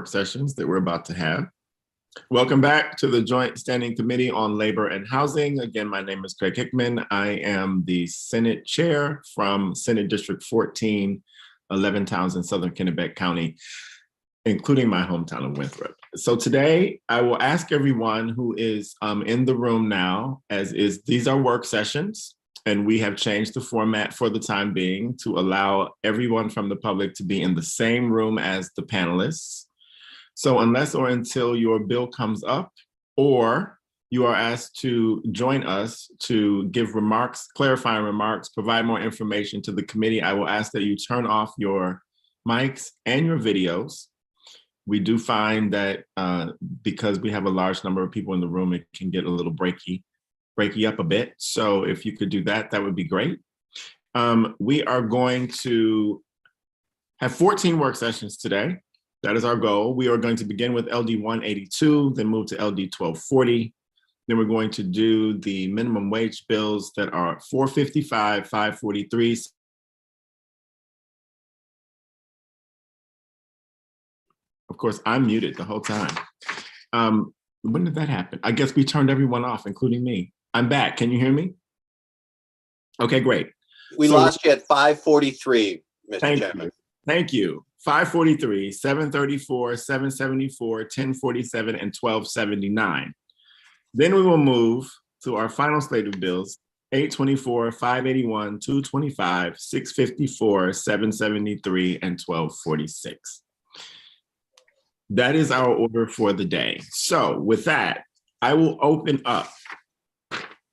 work sessions that we're about to have. Welcome back to the Joint Standing Committee on Labor and Housing. Again, my name is Craig Hickman. I am the Senate Chair from Senate District 14, 11 towns in Southern Kennebec County, including my hometown of Winthrop. So today, I will ask everyone who is in the room now, these are work sessions, and we have changed the format for the time being to allow everyone from the public to be in the same room as the panelists. So unless or until your bill comes up, or you are asked to join us to give remarks, clarifying remarks, provide more information to the committee, I will ask that you turn off your mics and your videos. We do find that because we have a large number of people in the room, it can get a little breaky up a bit. So if you could do that, that would be great. We are going to have 14 work sessions today. That is our goal. We are going to begin with LD 182, then move to LD 1240. Then we're going to do the minimum wage bills that are 455, 543. Of course, I'm muted the whole time. When did that happen? I guess we turned everyone off, including me. I'm back. Can you hear me? Okay, great. We lost you at 543, Mr. Chairman. Thank you. 543, 734, 774, 1047, and 1279. Then we will move to our final slate of bills, 824, 581, 225, 654, 773, and 1246. That is our order for the day. So with that, I will open up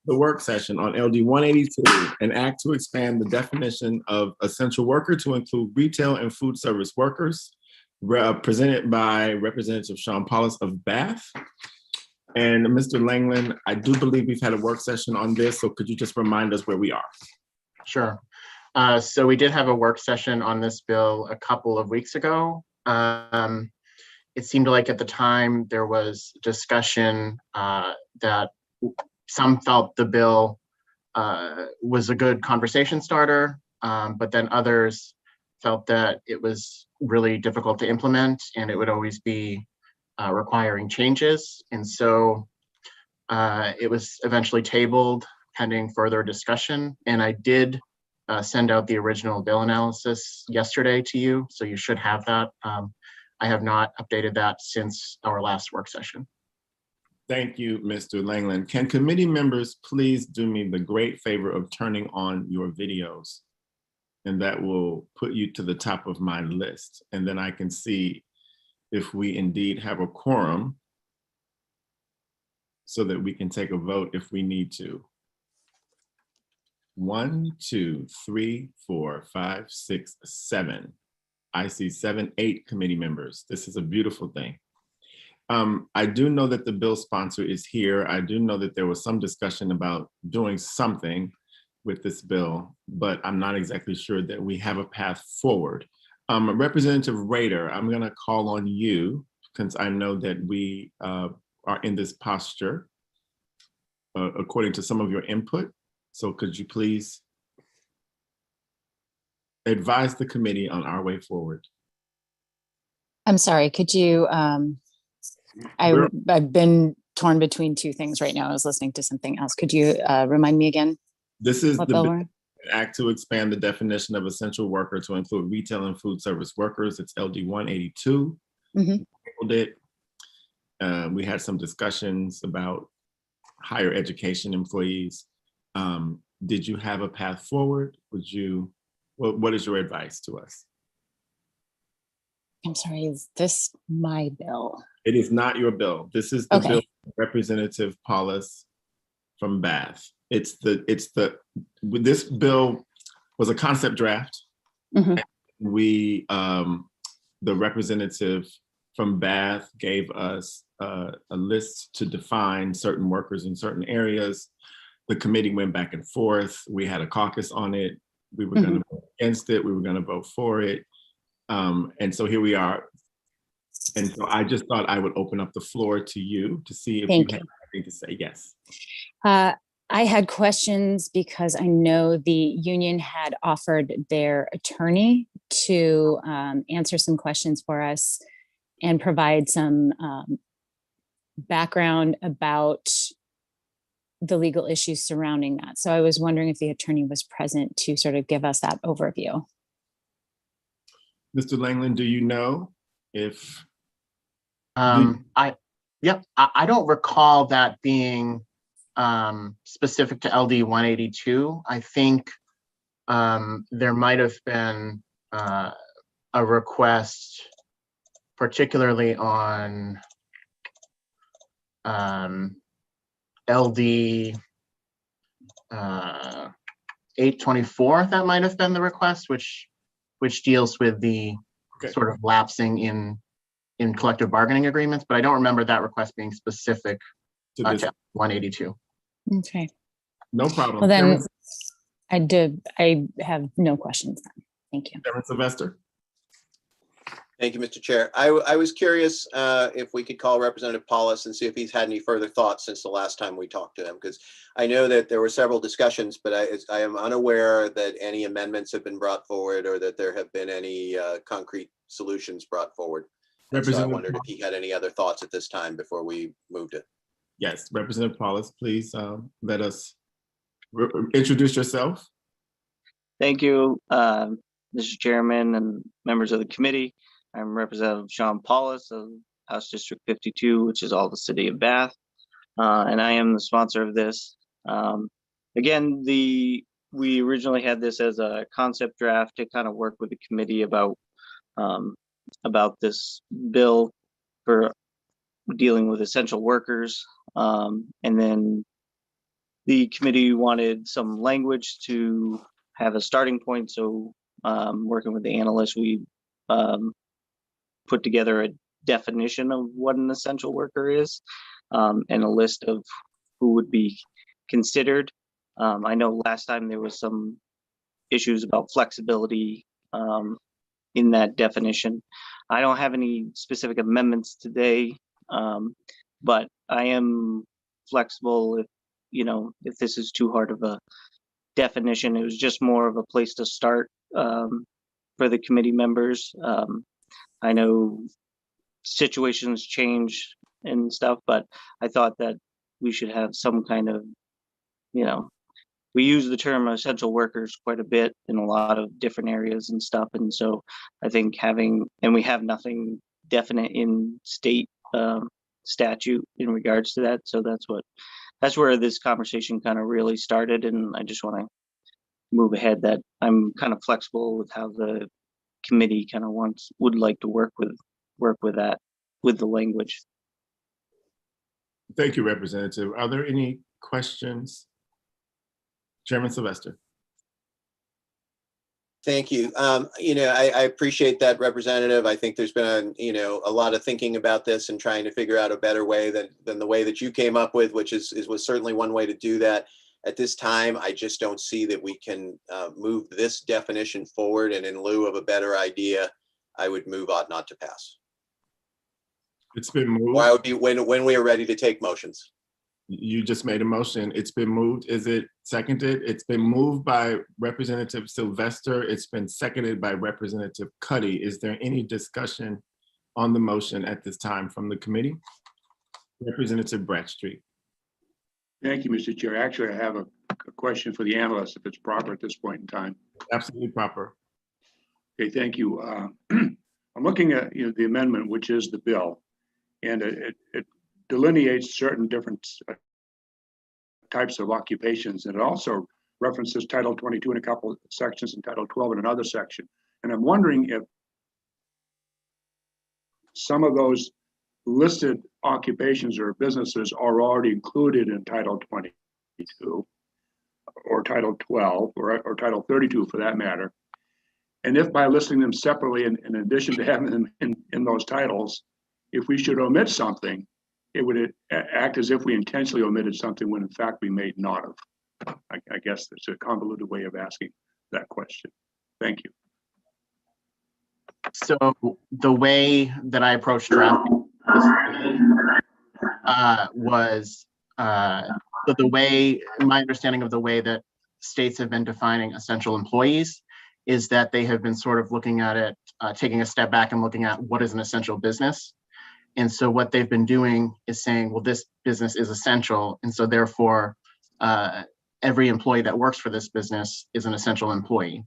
the work session on LD 182, an act to expand the definition of essential worker to include retail and food service workers, presented by Representative Sean Paulus of Bath. And Mr. Langland, I do believe we've had a work session on this, so could you just remind us where we are? Sure. So we did have a work session on this bill a couple of weeks ago. It seemed like at the time there was discussion that some felt the bill was a good conversation starter, but then others felt that it was really difficult to implement and it would always be requiring changes. And so it was eventually tabled pending further discussion. And I did send out the original bill analysis yesterday to you, so you should have that. I have not updated that since our last work session. Thank you, Mr. Langland. Can committee members please do me the great favor of turning on your videos? And that will put you to the top of my list. And then I can see if we indeed have a quorum so that we can take a vote if we need to. 1, 2, 3, 4, 5, 6, 7. I see 7, 8 committee members. This is a beautiful thing. I do know that the bill sponsor is here. I do know that there was some discussion about doing something with this bill, but I'm not exactly sure that we have a path forward. Representative Rader, I'm gonna call on you since I know that we are in this posture according to some of your input. So could you please advise the committee on our way forward? I'm sorry, could you, I've been torn between two things right now. I was listening to something else. Could you remind me again? This is the act to expand the definition of essential worker to include retail and food service workers. It's LD 182. Mm-hmm. We had some discussions about higher education employees. Did you have a path forward? What is your advice to us? I'm sorry, is this my bill? It is not your bill. This is the bill of Representative Paulus from Bath. This bill was a concept draft. Mm-hmm. We, the representative from Bath gave us a list to define certain workers in certain areas. The committee went back and forth. We had a caucus on it. We were going to vote against it. We were going to vote for it. And so here we are. And so I just thought I would open up the floor to you to see if you have anything to say. Yes. I had questions because I know the union had offered their attorney to answer some questions for us and provide some background about the legal issues surrounding that. So I was wondering if the attorney was present to sort of give us that overview. Mr. Langland, do you know if? I don't recall that being specific to LD 182. I think there might have been a request, particularly on LD 824. That might have been the request, which deals with the sort of lapsing in collective bargaining agreements, but I don't remember that request being specific to 182. Okay. No problem. Well, then I have no questions then. Thank you. Chairman Sylvester. Thank you, Mr. Chair. I was curious if we could call Representative Paulus and see if he's had any further thoughts since the last time we talked to him, because I know that there were several discussions, but I am unaware that any amendments have been brought forward or that there have been any concrete solutions brought forward. And so I wondered if he had any other thoughts at this time before we moved it. Yes, Representative Paulus, please let us introduce yourself. Thank you, Mr. Chairman and members of the committee. I'm Representative Sean Paulus of House District 52, which is all the city of Bath, and I am the sponsor of this. Again, we originally had this as a concept draft to kind of work with the committee about this bill for dealing with essential workers, and then the committee wanted some language to have a starting point. So working with the analysts, we put together a definition of what an essential worker is, and a list of who would be considered. I know last time there was some issues about flexibility in that definition. I don't have any specific amendments today, but I am flexible if this is too hard of a definition. It was just more of a place to start for the committee members. I know situations change and stuff, but I thought that we should have some kind of, we use the term essential workers quite a bit in a lot of different areas and stuff. And so I think and we have nothing definite in state statute in regards to that. So that's where this conversation kind of really started. And I just want to move ahead that I'm kind of flexible with how the committee kind of would like to work with that, with the language. Thank you, Representative. Are there any questions? Chairman Sylvester. Thank you. I appreciate that, Representative. I think there's been a lot of thinking about this and trying to figure out a better way than the way that you came up with, which was certainly one way to do that. At this time, I just don't see that we can move this definition forward. And in lieu of a better idea, I would move ought not to pass. It's been moved. Or I would be when we are ready to take motions. You just made a motion. It's been moved. Is it seconded? It's been moved by Representative Sylvester. It's been seconded by Representative Cuddy. Is there any discussion on the motion at this time from the committee? Representative Bradstreet. Thank you, Mr. Chair. Actually, I have a question for the analyst, if it's proper at this point in time. Absolutely proper. Okay, thank you. I'm looking at the amendment, which is the bill, and it delineates certain different types of occupations, and it also references Title 22 in a couple of sections and Title 12 in another section. And I'm wondering if some of those listed occupations or businesses are already included in Title 22 or Title 12 or Title 32 for that matter. And if by listing them separately, in addition to having them in those titles, if we should omit something, it would act as if we intentionally omitted something when in fact we may not have. I guess it's a convoluted way of asking that question. Thank you. So the way that I approached drafting this was the way, my understanding of the way that states have been defining essential employees is that they have been sort of looking at it taking a step back and looking at what is an essential business. And so what they've been doing is saying, well, this business is essential. And so therefore, every employee that works for this business is an essential employee.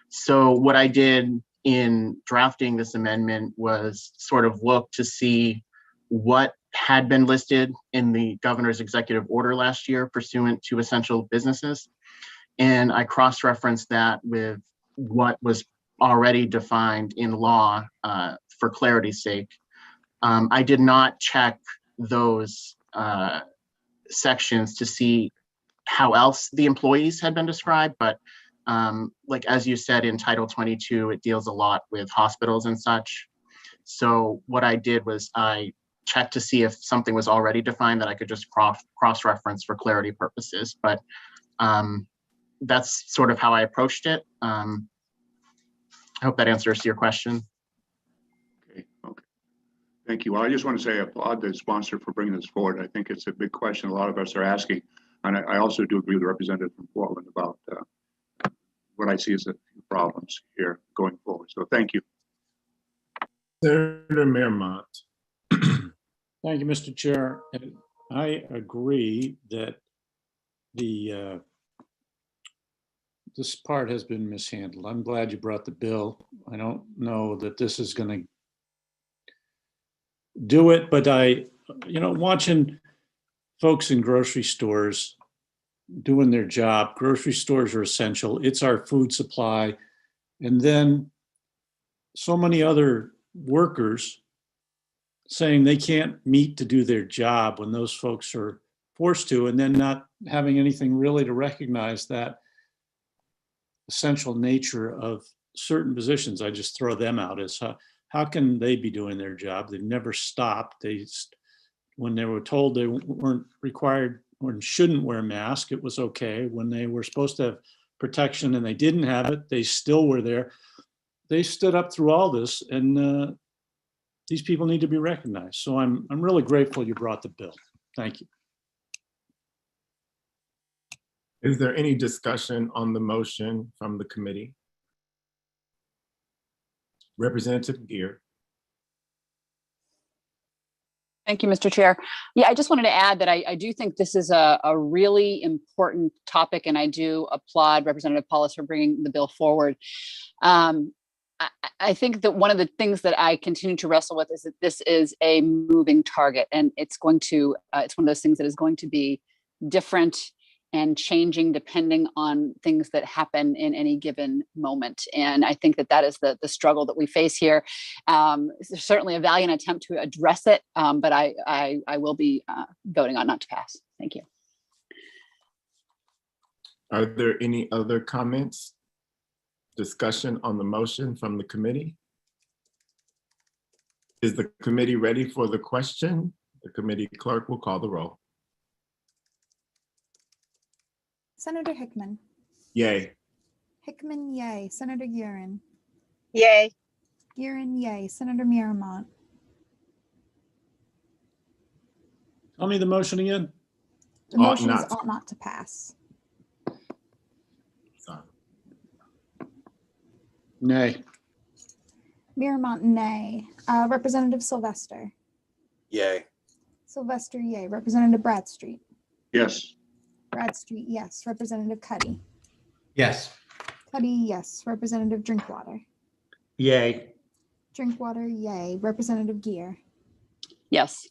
So what I did in drafting this amendment was sort of look to see what had been listed in the governor's executive order last year pursuant to essential businesses. And I cross-referenced that with what was already defined in law for clarity's sake. I did not check those sections to see how else the employees had been described, but like as you said in Title 22, it deals a lot with hospitals and such. So what I did was I checked to see if something was already defined that I could just cross-reference for clarity purposes. But that's sort of how I approached it. I hope that answers your question. Okay. Thank you. Well, I just want to say I applaud the sponsor for bringing this forward. I think it's a big question a lot of us are asking. And I also do agree with the representative from Portland about what I see as the problems here going forward. So thank you. Senator Mearmont. Thank you, Mr. Chair. And I agree that this part has been mishandled. I'm glad you brought the bill. I don't know that this is going to do it, but watching folks in grocery stores doing their job, grocery stores are essential. It's our food supply. And then so many other workers saying they can't meet to do their job when those folks are forced to, and then not having anything really to recognize that essential nature of certain positions. I just throw them out as how can they be doing their job? They've never stopped. When they were told they weren't required or shouldn't wear a mask, it was okay. When they were supposed to have protection and they didn't have it, they still were there. They stood up through all this, and these people need to be recognized. So I'm really grateful you brought the bill. Thank you. Is there any discussion on the motion from the committee? Representative Gear. Thank you, Mr. Chair. Yeah, I just wanted to add that I do think this is a really important topic, and I do applaud Representative Paulus for bringing the bill forward. I think that one of the things that I continue to wrestle with is that this is a moving target, and it's one of those things that is going to be different and changing depending on things that happen in any given moment. And I think that is the struggle that we face here. There's certainly a valiant attempt to address it, but I will be voting on not to pass. Thank you. Are there any other comments? Discussion on the motion from the committee? Is the committee ready for the question? The committee clerk will call the roll. Senator Hickman. Yay. Hickman, yay. Senator Guerin. Yay. Guerin, yay. Senator Miramont. Tell me the motion again. The motion is ought not to pass. Sorry. Nay. Miramont, nay. Representative Sylvester. Yay. Sylvester, yay. Representative Bradstreet. Yes. Bradstreet, yes. Representative Cuddy. Yes. Cuddy, yes. Representative Drinkwater. Yay. Drinkwater, yay. Representative Gear. Yes.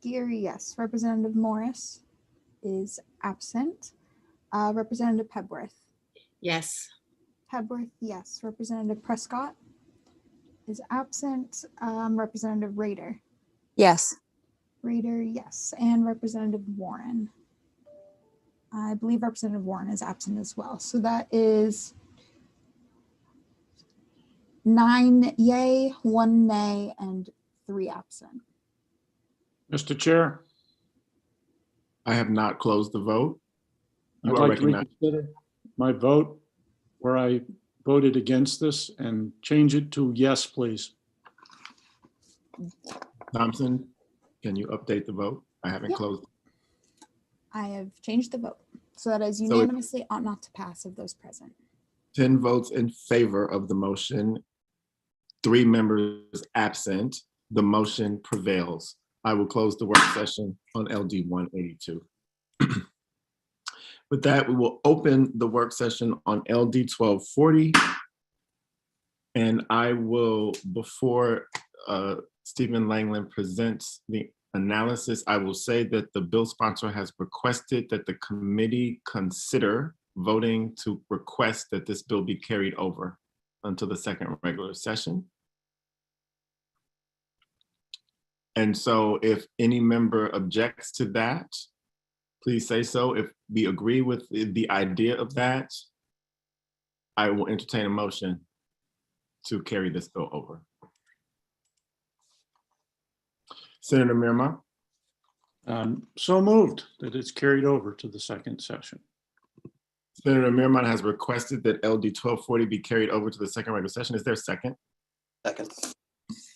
Gear, yes. Representative Morris is absent. Representative Pebworth. Yes. Pebworth, yes. Representative Prescott is absent. Representative Rader. Yes. Rader, yes. And Representative Warren. I believe Representative Warren is absent as well. So that is 9 yay, 1 nay, and 3 absent. Mr. Chair, I have not closed the vote. I'd You are like to recognized. reconsider my vote where I voted against this and change it to yes, please. Thompson, can you update the vote? I haven't Yeah. closed. I have changed the vote. So that is So it- unanimously ought not to pass of those present. 10 votes in favor of the motion, 3 members absent, the motion prevails. I will close the work session on LD 182. With that, we will open the work session on LD 1240. And I will, before Stephen Langland presents the analysis, I will say that the bill sponsor has requested that the committee consider voting to request that this bill be carried over until the second regular session. And so if any member objects to that, please say so. If we agree with the idea of that, I will entertain a motion to carry this bill over. Senator Mirma. So moved that it's carried over to the second session. Senator Mirma has requested that LD 1240 be carried over to the second regular session. Is there a second? Second.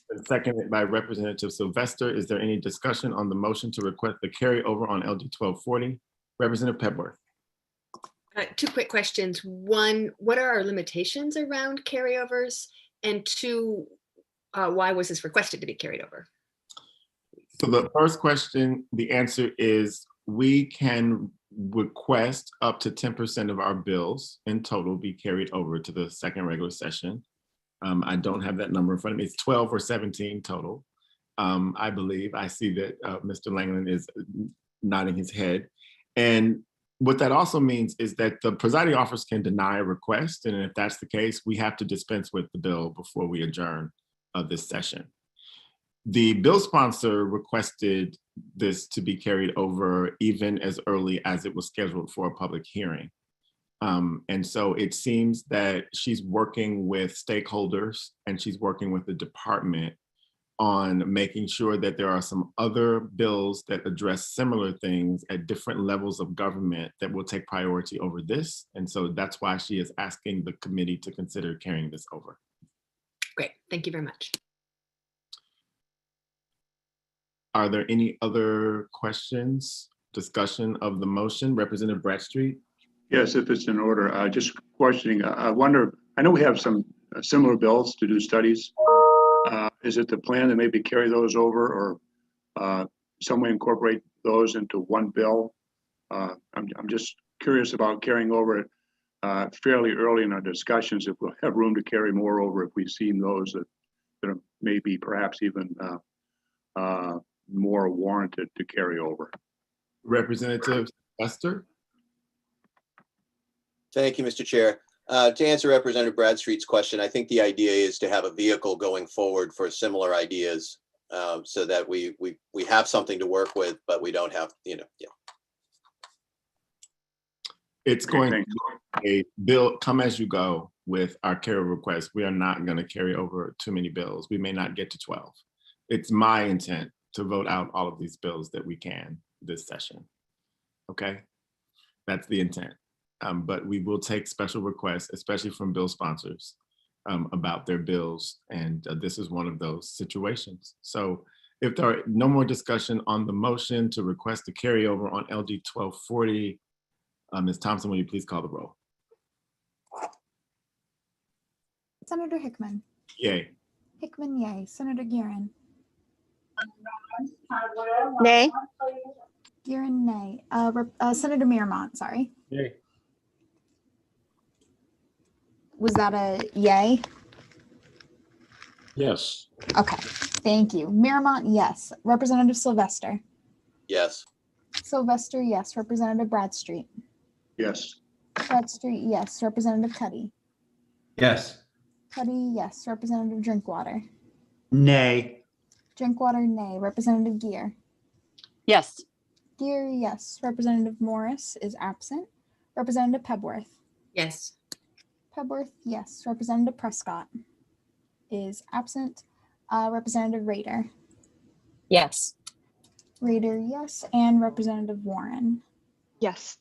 And seconded by Representative Sylvester. Is there any discussion on the motion to request the carryover on LD 1240? Representative Pepworth. 2 quick questions. 1, what are our limitations around carryovers? And 2, why was this requested to be carried over? So the first question, the answer is we can request up to 10% of our bills in total be carried over to the second regular session. I don't have that number in front of me. It's 12 or 17 total. I believe. I see that Mr. Langland is nodding his head. And what that also means is that the presiding officers can deny a request. And if that's the case, we have to dispense with the bill before we adjourn this session. The bill sponsor requested this to be carried over even as early as it was scheduled for a public hearing. And so it seems that she's working with stakeholders and she's working with the department on making sure that there are some other bills that address similar things at different levels of government that will take priority over this. And so that's why she is asking the committee to consider carrying this over. Great, thank you very much. Are there any other questions, discussion of the motion? Representative Bradstreet? Yes, if it's in order, just questioning, I wonder, I know we have some similar bills to do studies. Is it the plan to maybe carry those over or some way incorporate those into one bill? I'm just curious about carrying over it fairly early in our discussions, if we'll have room to carry more over if we've seen those that are maybe perhaps even more warranted to carry over. Representative Lester? Thank you, Mr. Chair. To answer Representative Bradstreet's question, I think the idea is to have a vehicle going forward for similar ideas so that we have something to work with, but we don't have, yeah. It's going to be a bill come as you go with our carry request. We are not going to carry over too many bills. We may not get to 12. It's my intent to vote out all of these bills that we can this session. Okay, that's the intent. But we will take special requests, especially from bill sponsors, about their bills. And this is one of those situations. So if there are no more discussion on the motion to request a carryover on LD 1240, Ms. Thompson, will you please call the roll? Senator Hickman. Yay. Hickman, yay. Senator Guerin. Nay. Guerin, nay. Senator Mirmont, sorry. Yay. Was that a yay? Yes. Okay, thank you. Mirmont, yes. Representative Sylvester. Yes. Sylvester, yes. Representative Bradstreet. Yes. Bradstreet, yes. Representative Cuddy. Yes. Cuddy, yes. Representative Drinkwater. Nay. Drinkwater, nay. Representative Gear. Yes. Gear, yes. Representative Morris is absent. Representative Pebworth. Yes. Pebworth, yes. Representative Prescott is absent. Representative Rader. Yes. Rader, yes. And Representative Warren. Yes.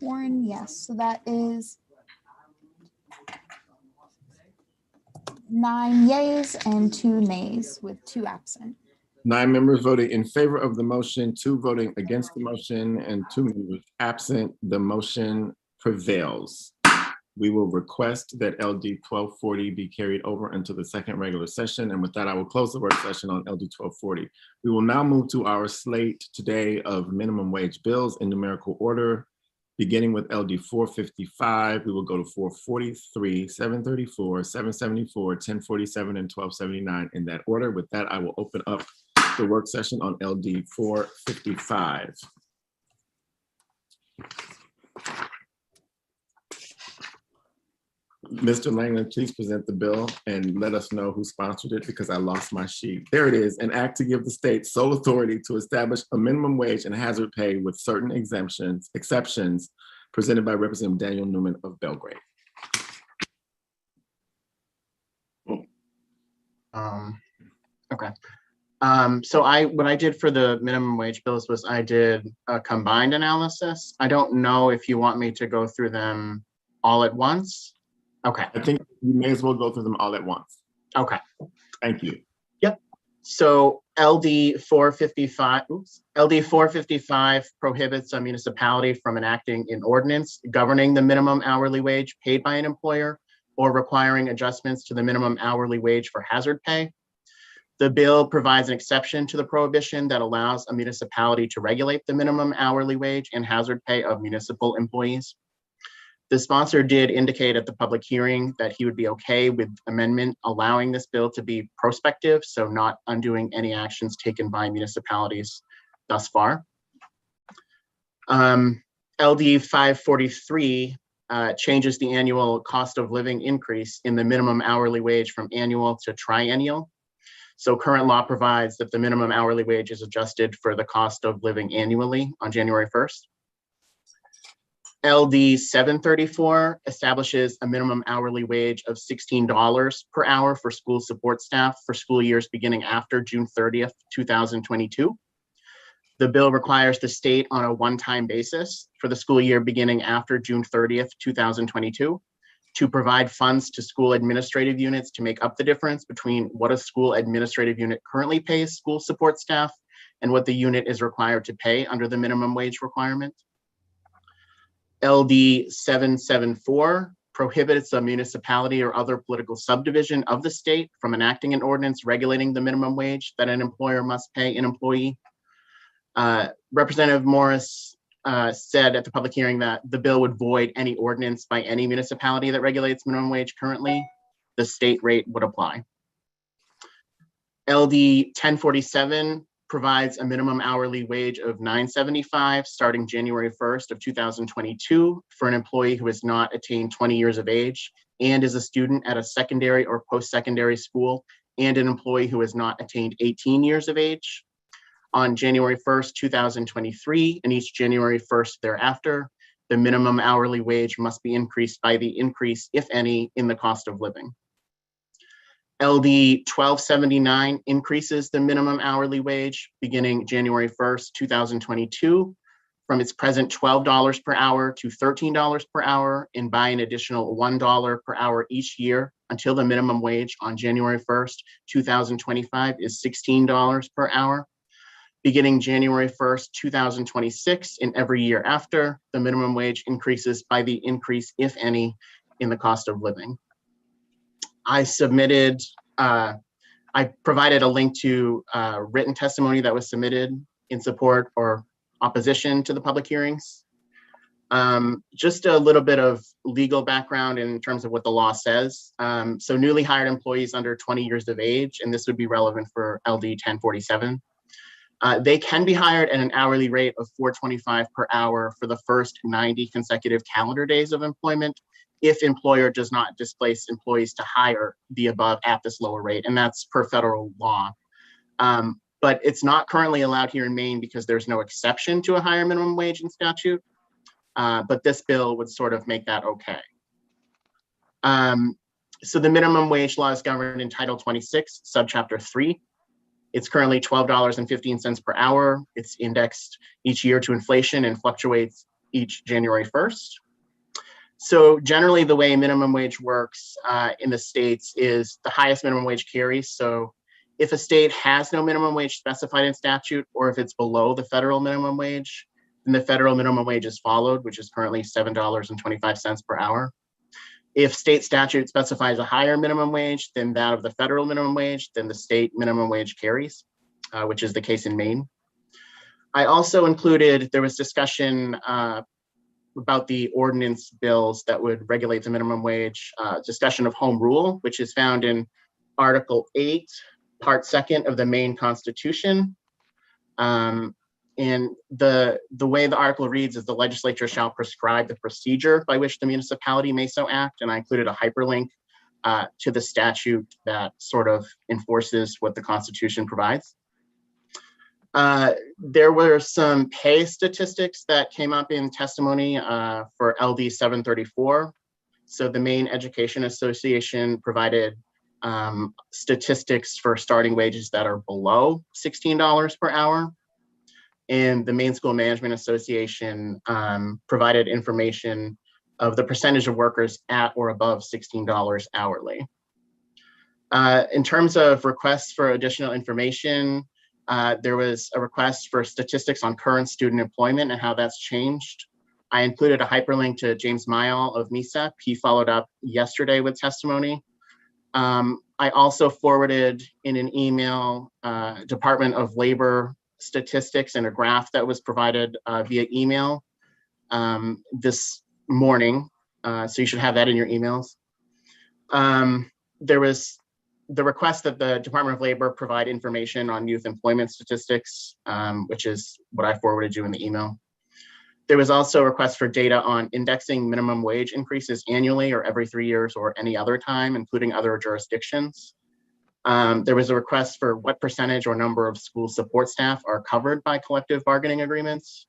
Warren, yes. So that is 9 yeas and 2 nays with 2 absent. 9 members voting in favor of the motion, 2 voting against the motion, and 2 members absent. The motion prevails. We will request that LD 1240 be carried over into the second regular session. And with that, I will close the work session on LD 1240. We will now move to our slate today of minimum wage bills in numerical order. Beginning with LD 455, we will go to 443, 734, 774, 1047, and 1279 in that order. With that, I will open up the work session on LD 455. Mr. Langland, please present the bill and let us know who sponsored it because I lost my sheet. There it is, an act to give the state sole authority to establish a minimum wage and hazard pay with certain exceptions presented by Representative Daniel Newman of Belgrade. Okay. So what I did for the minimum wage bills was I did a combined analysis. I don't know if you want me to go through them all at once. Okay. I think you may as well go through them all at once. Okay. Thank you. Yep. So LD 455 prohibits a municipality from enacting an ordinance governing the minimum hourly wage paid by an employer or requiring adjustments to the minimum hourly wage for hazard pay. The bill provides an exception to the prohibition that allows a municipality to regulate the minimum hourly wage and hazard pay of municipal employees. The sponsor did indicate at the public hearing that he would be okay with amendment allowing this bill to be prospective, so not undoing any actions taken by municipalities thus far. LD 543 changes the annual cost of living increase in the minimum hourly wage from annual to triennial. So current law provides that the minimum hourly wage is adjusted for the cost of living annually on January 1st. LD 734 establishes a minimum hourly wage of $16 per hour for school support staff for school years beginning after June 30th, 2022. The bill requires the state on a one-time basis for the school year beginning after June 30th, 2022, to provide funds to school administrative units to make up the difference between what a school administrative unit currently pays school support staff and what the unit is required to pay under the minimum wage requirement. LD 774 prohibits a municipality or other political subdivision of the state from enacting an ordinance regulating the minimum wage that an employer must pay an employee. Representative Morris said at the public hearing that the bill would void any ordinance by any municipality that regulates minimum wage currently. The state rate would apply. LD 1047 provides a minimum hourly wage of $9.75 starting January 1st of 2022 for an employee who has not attained 20 years of age and is a student at a secondary or post-secondary school and an employee who has not attained 18 years of age. On January 1st, 2023, and each January 1st thereafter, the minimum hourly wage must be increased by the increase, if any, in the cost of living. LD 1279 increases the minimum hourly wage beginning January 1st, 2022, from its present $12 per hour to $13 per hour, and by an additional $1 per hour each year until the minimum wage on January 1st, 2025 is $16 per hour. Beginning January 1st, 2026, and every year after, the minimum wage increases by the increase, if any, in the cost of living. I provided a link to written testimony that was submitted in support or opposition to the public hearings. Just a little bit of legal background in terms of what the law says. So newly hired employees under 20 years of age, and this would be relevant for LD 1047, they can be hired at an hourly rate of $4.25 per hour for the first 90 consecutive calendar days of employment if employer does not displace employees to hire the above at this lower rate, and that's per federal law. But it's not currently allowed here in Maine because there's no exception to a higher minimum wage in statute, but this bill would sort of make that okay. So the minimum wage law is governed in Title 26, Subchapter 3. It's currently $12.15 per hour. It's indexed each year to inflation and fluctuates each January 1st. So generally the way minimum wage works in the states is the highest minimum wage carries. So if a state has no minimum wage specified in statute, or if it's below the federal minimum wage, then the federal minimum wage is followed, which is currently $7.25 per hour. If state statute specifies a higher minimum wage than that of the federal minimum wage, then the state minimum wage carries, which is the case in Maine. I also included, there was discussion about the ordinance bills that would regulate the minimum wage, discussion of home rule, which is found in Article 8, Part 2nd of the Maine Constitution. And the way the article reads is the legislature shall prescribe the procedure by which the municipality may so act. And I included a hyperlink to the statute that sort of enforces what the Constitution provides. There were some pay statistics that came up in testimony for LD 734. So the Maine Education Association provided statistics for starting wages that are below $16 per hour. And the Maine School Management Association provided information of the percentage of workers at or above $16 hourly. In terms of requests for additional information, there was a request for statistics on current student employment and how that's changed. I included a hyperlink to James Mayall of MESEP. He followed up yesterday with testimony. I also forwarded in an email Department of Labor statistics and a graph that was provided via email this morning. So you should have that in your emails. There was the request that the Department of Labor provide information on youth employment statistics, which is what I forwarded you in the email. There was also a request for data on indexing minimum wage increases annually or every 3 years or any other time, including other jurisdictions. There was a request for what percentage or number of school support staff are covered by collective bargaining agreements.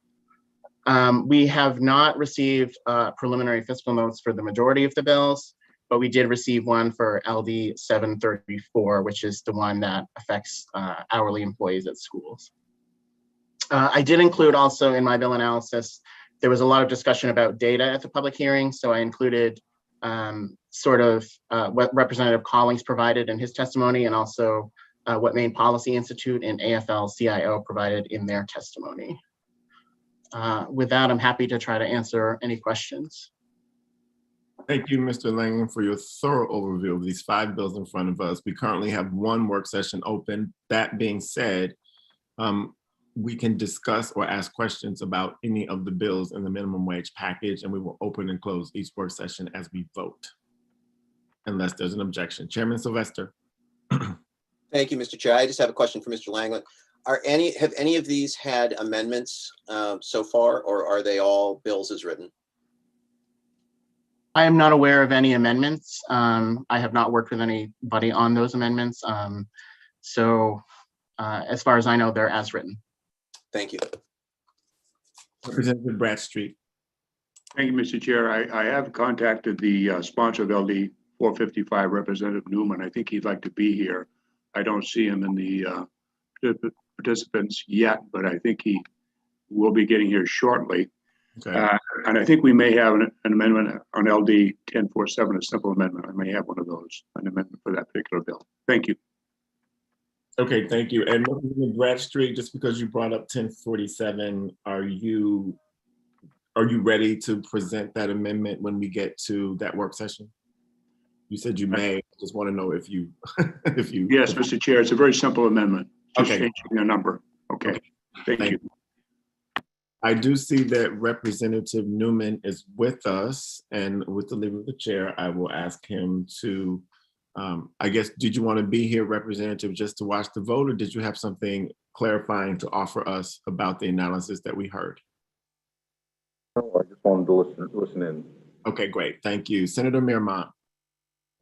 We have not received preliminary fiscal notes for the majority of the bills, but we did receive one for LD 734, which is the one that affects hourly employees at schools. I did include also in my bill analysis, there was a lot of discussion about data at the public hearing. So I included what Representative Collings provided in his testimony, and also what Maine Policy Institute and AFL-CIO provided in their testimony. With that, I'm happy to try to answer any questions. Thank you, Mr. Langham, for your thorough overview of these 5 bills in front of us. We currently have 1 work session open. That being said, we can discuss or ask questions about any of the bills in the minimum wage package, and we will open and close each work session as we vote, unless there's an objection. Chairman Sylvester. Thank you, Mr. Chair. I just have a question for Mr. Langland. Have any of these had amendments so far, or are they all bills as written? I am not aware of any amendments. I have not worked with anybody on those amendments. As far as I know, they're as written. Thank you. Representative Bradstreet. Thank you, Mr. Chair. I have contacted the sponsor of LD 455, Representative Newman. I think he'd like to be here. I don't see him in the participants yet, but I think he will be getting here shortly. Okay. And I think we may have an amendment on LD 1047, a simple amendment. I may have one of those, an amendment for that particular bill. Thank you. Okay, thank you. And Representative Bradstreet, just because you brought up 1047, are you ready to present that amendment when we get to that work session? You said you may. I just want to know if you Yes, Mr. Chair, it's a very simple amendment. Just okay. changing the number. Okay. Thank you. I do see that Representative Newman is with us, and with the leave of the chair, I will ask him to, I guess, did you want to be here, Representative, just to watch the vote, or did you have something clarifying to offer us about the analysis that we heard? No, I just wanted to listen in. Okay, great. Thank you. Senator Mirmont.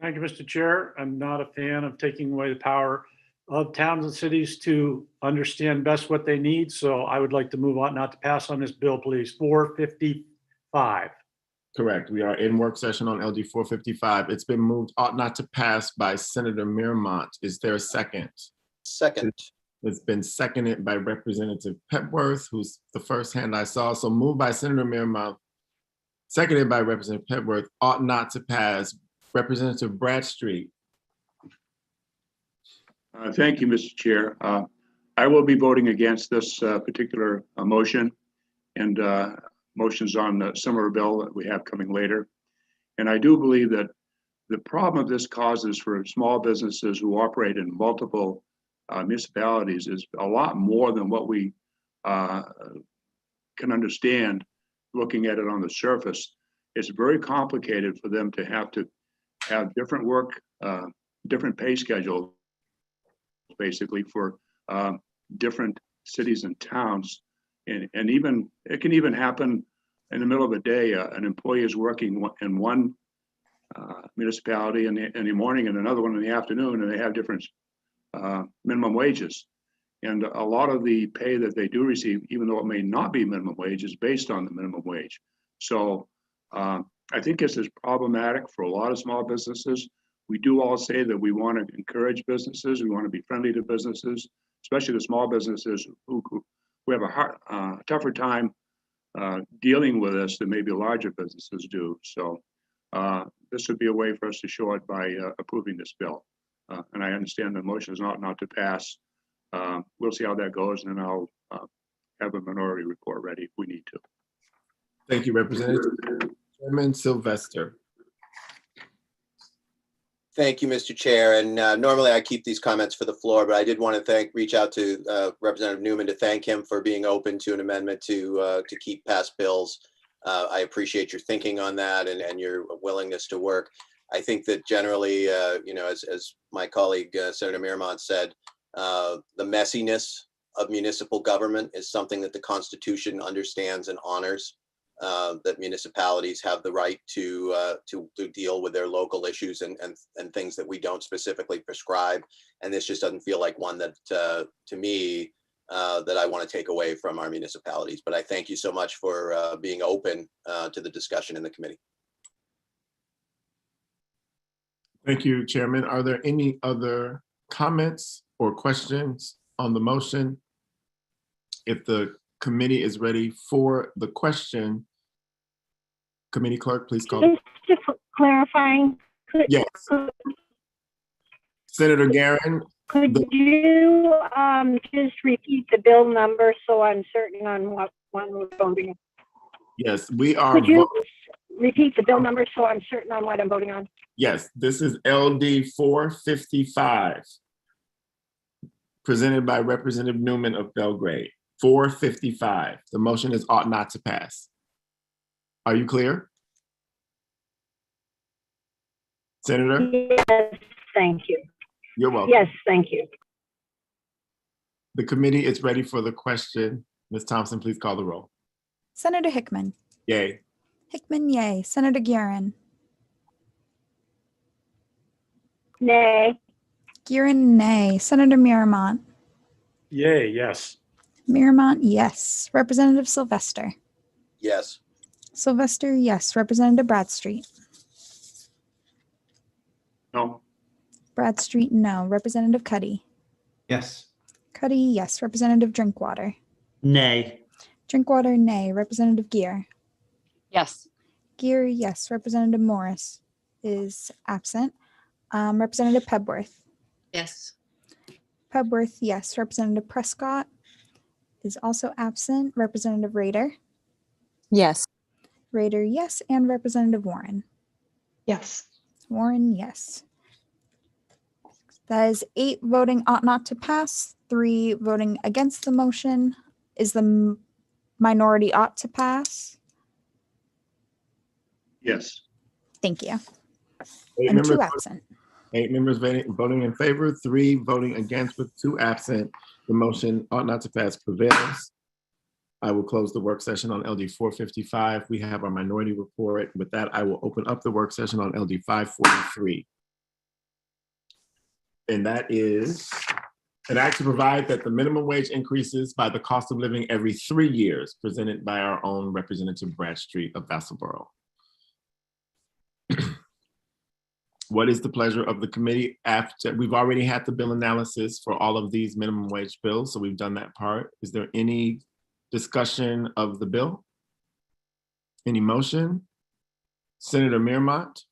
Thank you, Mr. Chair. I'm not a fan of taking away the power of towns and cities to understand best what they need. So I would like to move on not to pass on this bill, please. 455. Correct. We are in work session on LD 455. It's been moved ought not to pass by Senator Mirmont. Is there a second? Second. It's been seconded by Representative Pepworth, who's the first hand I saw. So moved by Senator Mirmont, seconded by Representative Pepworth, ought not to pass. Representative Bradstreet. Thank you, Mr. Chair. I will be voting against this particular motion and motions on the similar bill that we have coming later. And I do believe that the problem this causes for small businesses who operate in multiple municipalities is a lot more than what we can understand looking at it on the surface. It's very complicated for them to have different work, different pay schedules, basically for different cities and towns. And even, it can even happen in the middle of the day. An employee is working in one municipality in the morning and another one in the afternoon, and they have different minimum wages. And a lot of the pay that they do receive, even though it may not be minimum wage, is based on the minimum wage. So I think this is problematic for a lot of small businesses. We do all say that we want to encourage businesses. We want to be friendly to businesses, especially the small businesses who have a tougher time dealing with this than maybe larger businesses do. So this would be a way for us to show it by approving this bill. And I understand the motion is not to pass. We'll see how that goes, and then I'll have a minority report ready if we need to. Thank you, Representative. Chairman Sylvester. Thank you, Mr. Chair. And normally I keep these comments for the floor, but I did want to reach out to Representative Newman to thank him for being open to an amendment to keep past bills. I appreciate your thinking on that and your willingness to work. I think that generally, you know, as my colleague Senator Miramont said, the messiness of municipal government is something that the Constitution understands and honors. That municipalities have the right to deal with their local issues and things that we don't specifically prescribe. And this just doesn't feel like one that, to me, that I want to take away from our municipalities. But I thank you so much for being open to the discussion in the committee. Thank you, Chairman. Are there any other comments or questions on the motion? If the committee is ready for the question, committee clerk, please call. Just clarifying. Yes. Senator Guerin. Could you just repeat the bill number so I'm certain on what one we're voting? Yes, we are. Could you repeat the bill number so I'm certain on what I'm voting on? Yes, this is LD 455, presented by Representative Newman of Belgrade. 455. The motion is ought not to pass. Are you clear? Senator? Yes, thank you. You're welcome. Yes, thank you. The committee is ready for the question. Ms. Thompson, please call the roll. Senator Hickman. Yay. Hickman, yay. Senator Guerin. Nay. Guerin, nay. Senator Miramont. Yay, yes. Miramont, yes. Representative Sylvester. Yes. Sylvester, yes. Representative Bradstreet. No. Bradstreet, no. Representative Cuddy. Yes. Cuddy, yes. Representative Drinkwater. Nay. Drinkwater, nay. Representative Gear. Yes. Gear, yes. Representative Morris is absent. Representative Pebworth. Yes. Pebworth, yes. Representative Prescott is also absent. Representative Rader. Yes. Rader, yes. And Representative Warren. Yes. Warren, yes. That is 8 voting ought not to pass, 3 voting against the motion. Is the minority ought to pass? Yes. Thank you. 8 And 2 members, absent. 8 members voting in favor, 3 voting against with 2 absent. The motion ought not to pass prevails. I will close the work session on LD 455. We have our minority report. With that, I will open up the work session on LD 543. And that is an act to provide that the minimum wage increases by the cost of living every 3 years, presented by our own Representative Bradstreet of Vassalboro. What is the pleasure of the committee after we've already had the bill analysis for all of these minimum wage bills? So we've done that part. Is there any discussion of the bill? Any motion? Senator Miramont?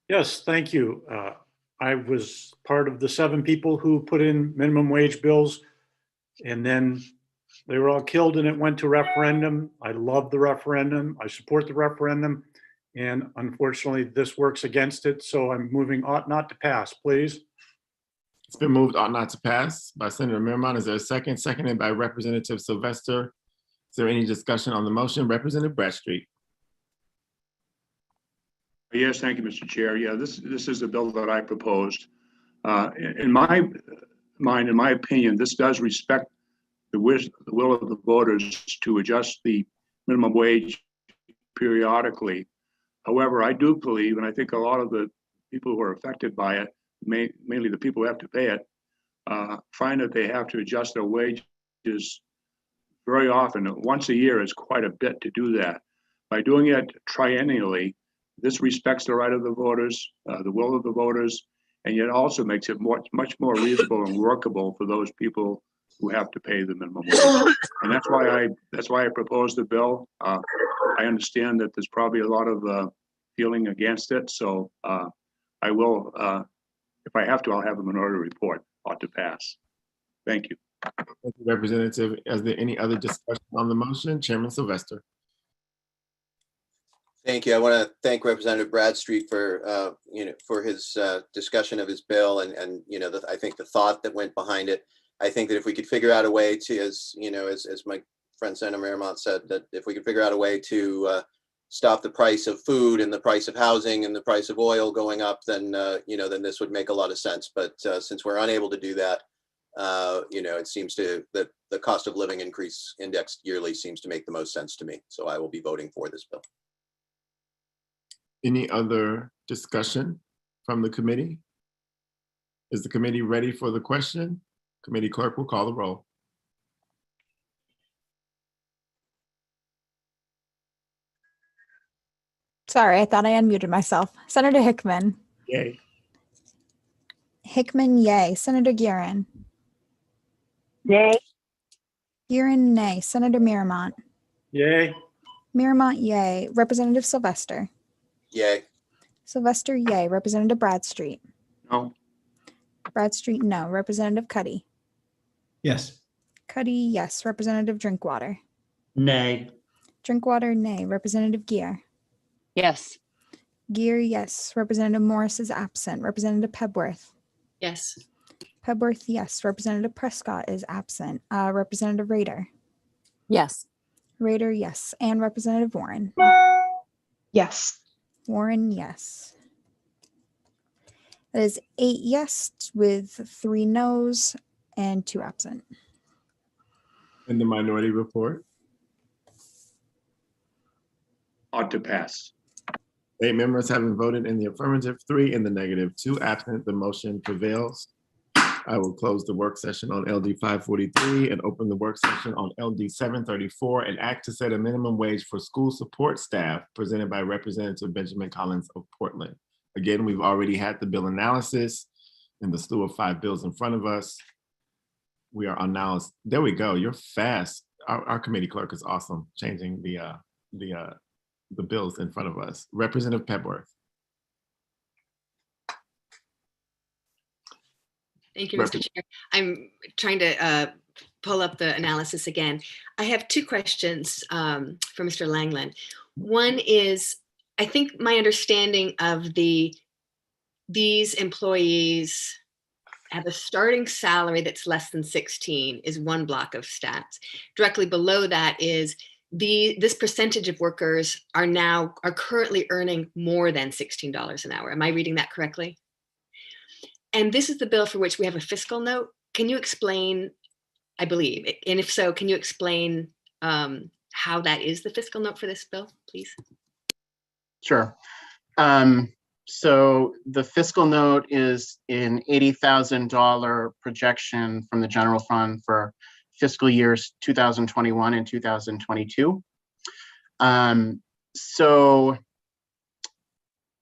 Yes, thank you. I was part of the 7 people who put in minimum wage bills, and then they were all killed and it went to referendum. I love the referendum. I support the referendum. And unfortunately, this works against it, so I'm moving ought not to pass, please. It's been moved ought not to pass by Senator Miramon. Is there a second? Seconded by Representative Sylvester. Is there any discussion on the motion? Representative Bradstreet. Yes, thank you, Mr. Chair. Yeah, this is the bill that I proposed. In my mind, in my opinion, this does respect the will of the voters to adjust the minimum wage periodically. However, I do believe, and I think a lot of the people who are affected by it, mainly the people who have to pay it, find that they have to adjust their wages very often. Once a year is quite a bit to do that. By doing it triennially, this respects the right of the voters, the will of the voters, and yet also makes it much more reasonable and workable for those people who have to pay the minimum wage. And that's why I proposed the bill. I understand that there's probably a lot of feeling against it, so I will, if I have to, I'll have a minority report ought to pass. Thank you. Thank you, Representative. Is there any other discussion on the motion? Chairman Sylvester. Thank you. I want to thank Representative Bradstreet for for his discussion of his bill and I think the thought that went behind it. I think that if we could figure out a way to, as my friend Senator Miramont said, that if we could figure out a way to stop the price of food and the price of housing and the price of oil going up, then then this would make a lot of sense. But since we're unable to do that, it seems that the cost of living increase indexed yearly seems to make the most sense to me. So I will be voting for this bill. Any other discussion from the committee? Is the committee ready for the question? Committee clerk will call the roll. Sorry, I thought I unmuted myself. Senator Hickman. Yay. Hickman, yay. Senator Guerin. Nay. Guerin, nay. Senator Miramont. Yay. Miramont, yay. Representative Sylvester. Yay. Sylvester, yay. Representative Bradstreet. No. Bradstreet, no. Representative Cuddy. Yes. Cuddy, yes. Representative Drinkwater. Nay. Drinkwater, nay. Representative Gear. Yes. Gear, yes. Representative Morris is absent. Representative Pebworth. Yes. Pebworth, yes. Representative Prescott is absent. Representative Rader. Yes. Rader, yes. And Representative Warren. Yes. Warren, yes. That is 8 yes with 3 noes and 2 absent. And the minority report? Ought to pass. 8 members having voted in the affirmative, 3 in the negative, 2 absent. The motion prevails. I will close the work session on LD 543 and open the work session on LD 734, an act to set a minimum wage for school support staff, presented by Representative Benjamin Collins of Portland. Again, we've already had the bill analysis and the slew of 5 bills in front of us. We are on now. There we go. You're fast. Our committee clerk is awesome, changing the bills in front of us. Representative Pebworth. Thank you, Mr. Chair. I'm trying to pull up the analysis again. I have 2 questions for Mr. Langland. One is, I think my understanding of these employees have a starting salary that's less than 16 is one block of stats. Directly below that is this percentage of workers are currently earning more than $16 an hour. Am I reading that correctly? And this is the bill for which we have a fiscal note. Can you explain, I believe, and if so, can you explain how that is the fiscal note for this bill, please? Sure. So the fiscal note is an $80,000 projection from the general fund for fiscal years 2021 and 2022. So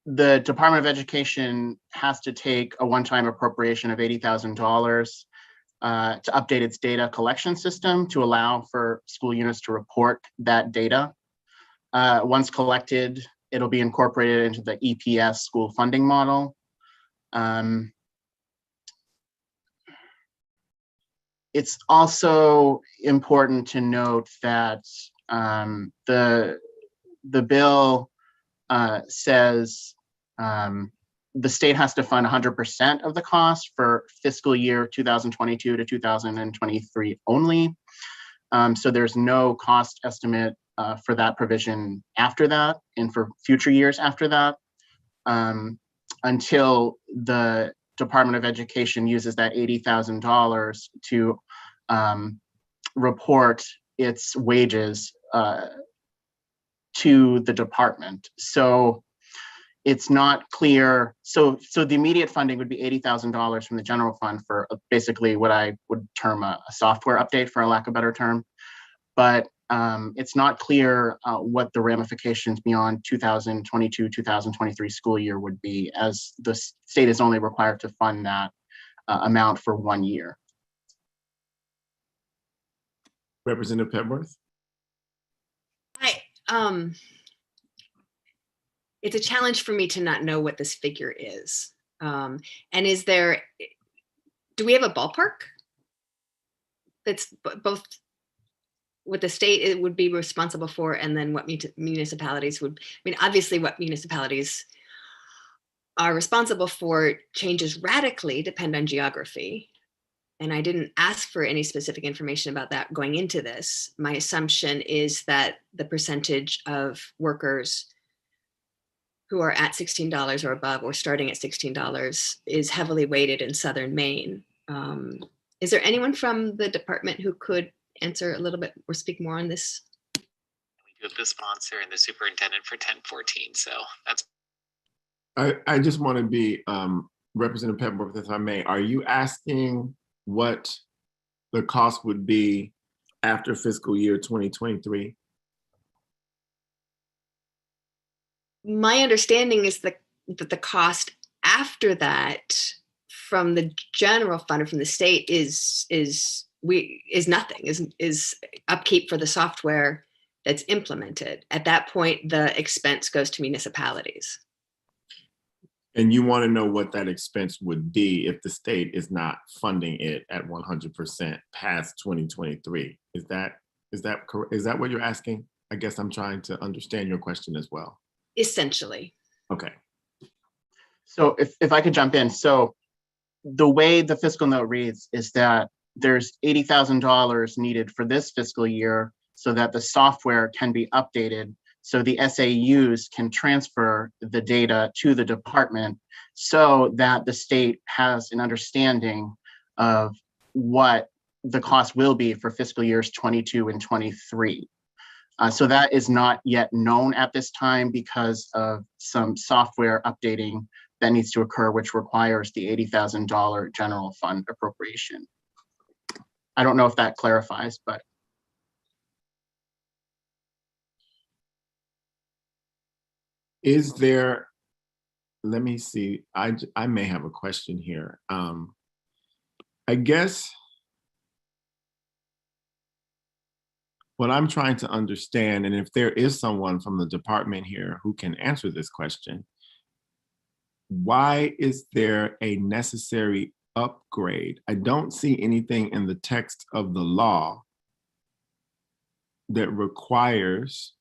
the Department of Education has to take a one-time appropriation of $80,000 to update its data collection system to allow for school units to report that data. Once collected, it'll be incorporated into the EPS school funding model. It's also important to note that the bill says the state has to fund 100% of the cost for fiscal year 2022 to 2023 only. So there's no cost estimate for that provision after that and for future years after that until the Department of Education uses that $80,000 to report its wages to the department. So it's not clear. So the immediate funding would be $80,000 from the general fund for basically what I would term a software update, for a lack of a better term. But it's not clear what the ramifications beyond 2022-2023 school year would be, as the state is only required to fund that amount for 1 year. Representative Petworth? It's a challenge for me to not know what this figure is. And is there, do we have a ballpark? That's both what the state would be responsible for and then what municipalities would, I mean, obviously what municipalities are responsible for changes radically depend on geography. And I didn't ask for any specific information about that going into this. My assumption is that the percentage of workers who are at $16 or above or starting at $16 is heavily weighted in Southern Maine. Is there anyone from the department who could answer a little bit or speak more on this? We do have the sponsor and the superintendent for 1014, so that's. I just want to be, Representative Petworth, if I may, are you asking what the cost would be after fiscal year 2023? My understanding is that the cost after that from the general fund or from the state is nothing, is upkeep for the software that's implemented. At that point, the expense goes to municipalities. And you want to know what that expense would be if the state is not funding it at 100% past 2023. Is that correct? Is that what you're asking? I guess I'm trying to understand your question as well. Essentially. Okay. So if I could jump in. So the way the fiscal note reads is that there's $80,000 needed for this fiscal year so that the software can be updated so the SAUs can transfer the data to the department so that the state has an understanding of what the cost will be for fiscal years 22 and 23. So that is not yet known at this time because of some software updating that needs to occur, which requires the $80,000 general fund appropriation. I don't know if that clarifies, but. Is there, let me see, I may have a question here. I guess what I'm trying to understand, and if there is someone from the department here who can answer this question, why is there a necessary upgrade? I don't see anything in the text of the law that requires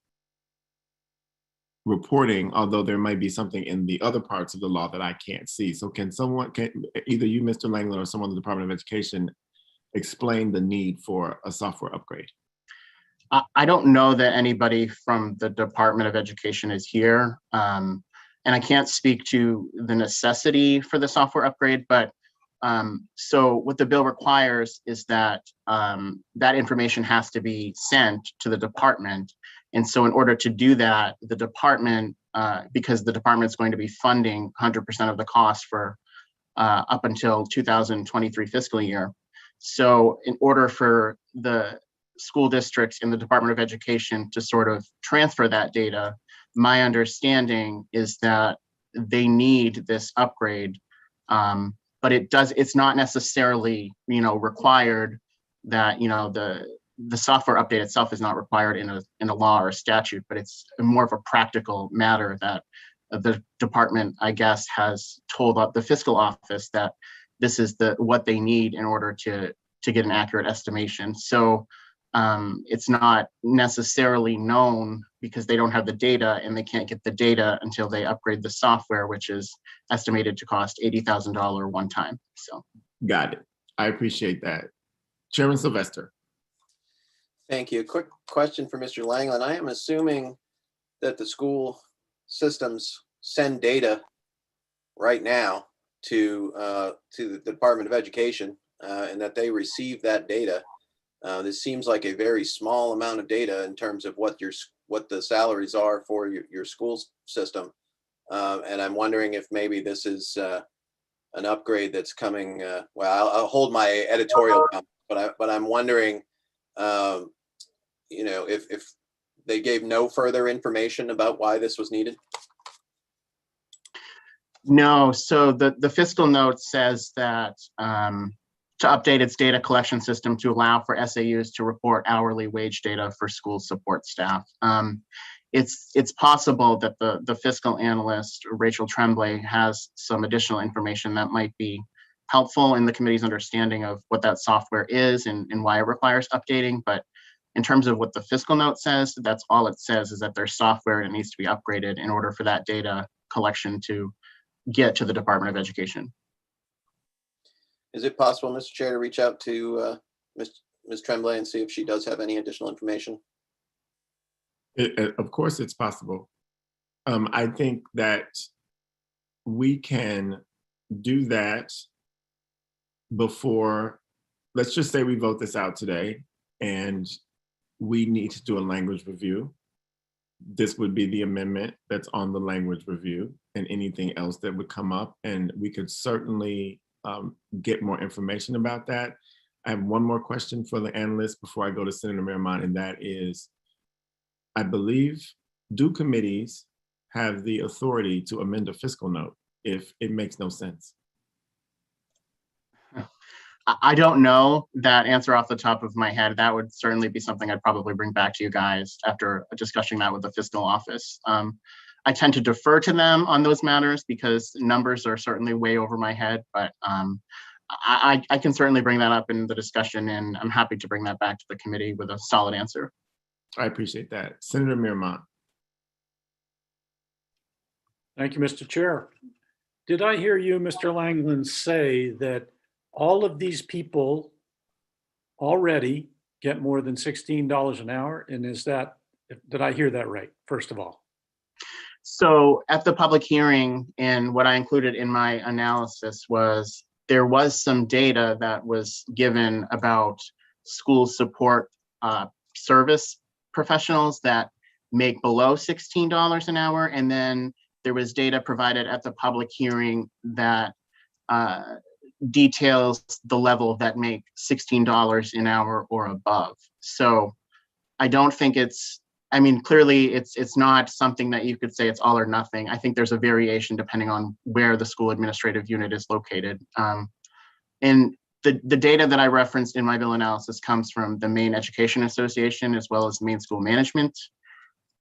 reporting, although there might be something in the other parts of the law that I can't see. So can either you, Mr. Langland, or someone in the Department of Education explain the need for a software upgrade? I don't know that anybody from the Department of Education is here. And I can't speak to the necessity for the software upgrade, but so what the bill requires is that that information has to be sent to the department. And so in order to do that, the department, because the department is going to be funding 100% of the cost for up until 2023 fiscal year. So in order for the school districts in the Department of Education to sort of transfer that data, my understanding is that they need this upgrade, but it's not necessarily, required that, the software update itself is not required in a law or a statute, but it's more of a practical matter that the department, I guess, has told the fiscal office that this is what they need in order to get an accurate estimation. So it's not necessarily known because they don't have the data, and they can't get the data until they upgrade the software, which is estimated to cost $80,000 one time. So, got it. I appreciate that. Chairman Sylvester. Thank you. Quick question for Mr. Langland. I am assuming that the school systems send data right now to the Department of Education, and that they receive that data. This seems like a very small amount of data in terms of what the salaries are for your school system, and I'm wondering if maybe this is an upgrade that's coming. Well, I'll hold my editorial, but I'm wondering, if they gave no further information about why this was needed. no, so the fiscal note says that to update its data collection system to allow for SAUs to report hourly wage data for school support staff. It's possible that the fiscal analyst, Rachel Tremblay, has some additional information that might be helpful in the committee's understanding of what that software is and why it requires updating. But in terms of what the fiscal note says, that's all it says, is that there's software and it needs to be upgraded in order for that data collection to get to the Department of Education. Is it possible, Mr. Chair, to reach out to Ms. Tremblay and see if she does have any additional information? Of course, it's possible. I think that we can do that before, let's just say we vote this out today and we need to do a language review. This would be the amendment that's on the language review and anything else that would come up. And we could certainly get more information about that. I have one more question for the analyst before I go to Senator Miramont, and that is, I believe, do committees have the authority to amend a fiscal note if it makes no sense? I don't know that answer off the top of my head. That would certainly be something I'd probably bring back to you guys after discussing that with the fiscal office. I tend to defer to them on those matters because numbers are certainly way over my head, but I can certainly bring that up in the discussion, and I'm happy to bring that back to the committee with a solid answer. I appreciate that. Senator Miramont. Thank you, Mr. Chair. Did I hear you, Mr. Langland, say that all of these people already get more than $16 an hour? And did I hear that right, first of all? So at the public hearing, and what I included in my analysis was there was some data that was given about school support service professionals that make below $16 an hour. And then there was data provided at the public hearing that details the level that make $16 an hour or above. So I don't think clearly it's not something that you could say it's all or nothing. I think there's a variation depending on where the school administrative unit is located. And the data that I referenced in my bill analysis comes from the Maine Education Association as well as Maine School Management.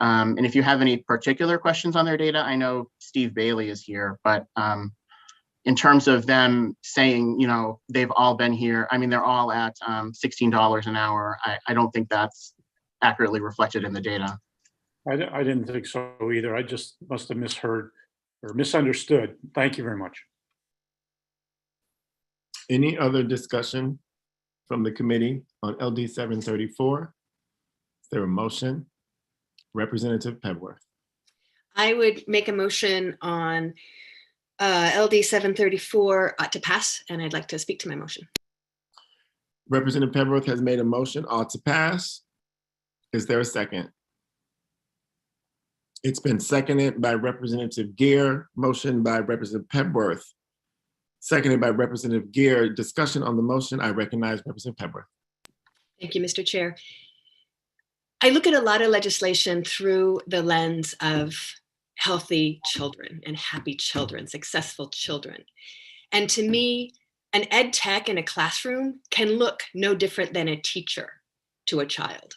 And if you have any particular questions on their data, I know Steve Bailey is here, but in terms of them saying, they've all been here, they're all at $16 an hour. I don't think that's accurately reflected in the data. I didn't think so either. I just must have misheard or misunderstood. Thank you very much. Any other discussion from the committee on LD 734? Is there a motion? Representative Pebworth. I would make a motion on LD 734 to pass, and I'd like to speak to my motion. Representative Pebworth has made a motion ought to pass. Is there a second? It's been seconded by Representative Gear, motion by Representative Pebworth, seconded by Representative Gear. Discussion on the motion. I recognize Representative Pebworth. Thank you, Mr. Chair. I look at a lot of legislation through the lens of healthy children and happy children, successful children. And to me, an ed tech in a classroom can look no different than a teacher to a child.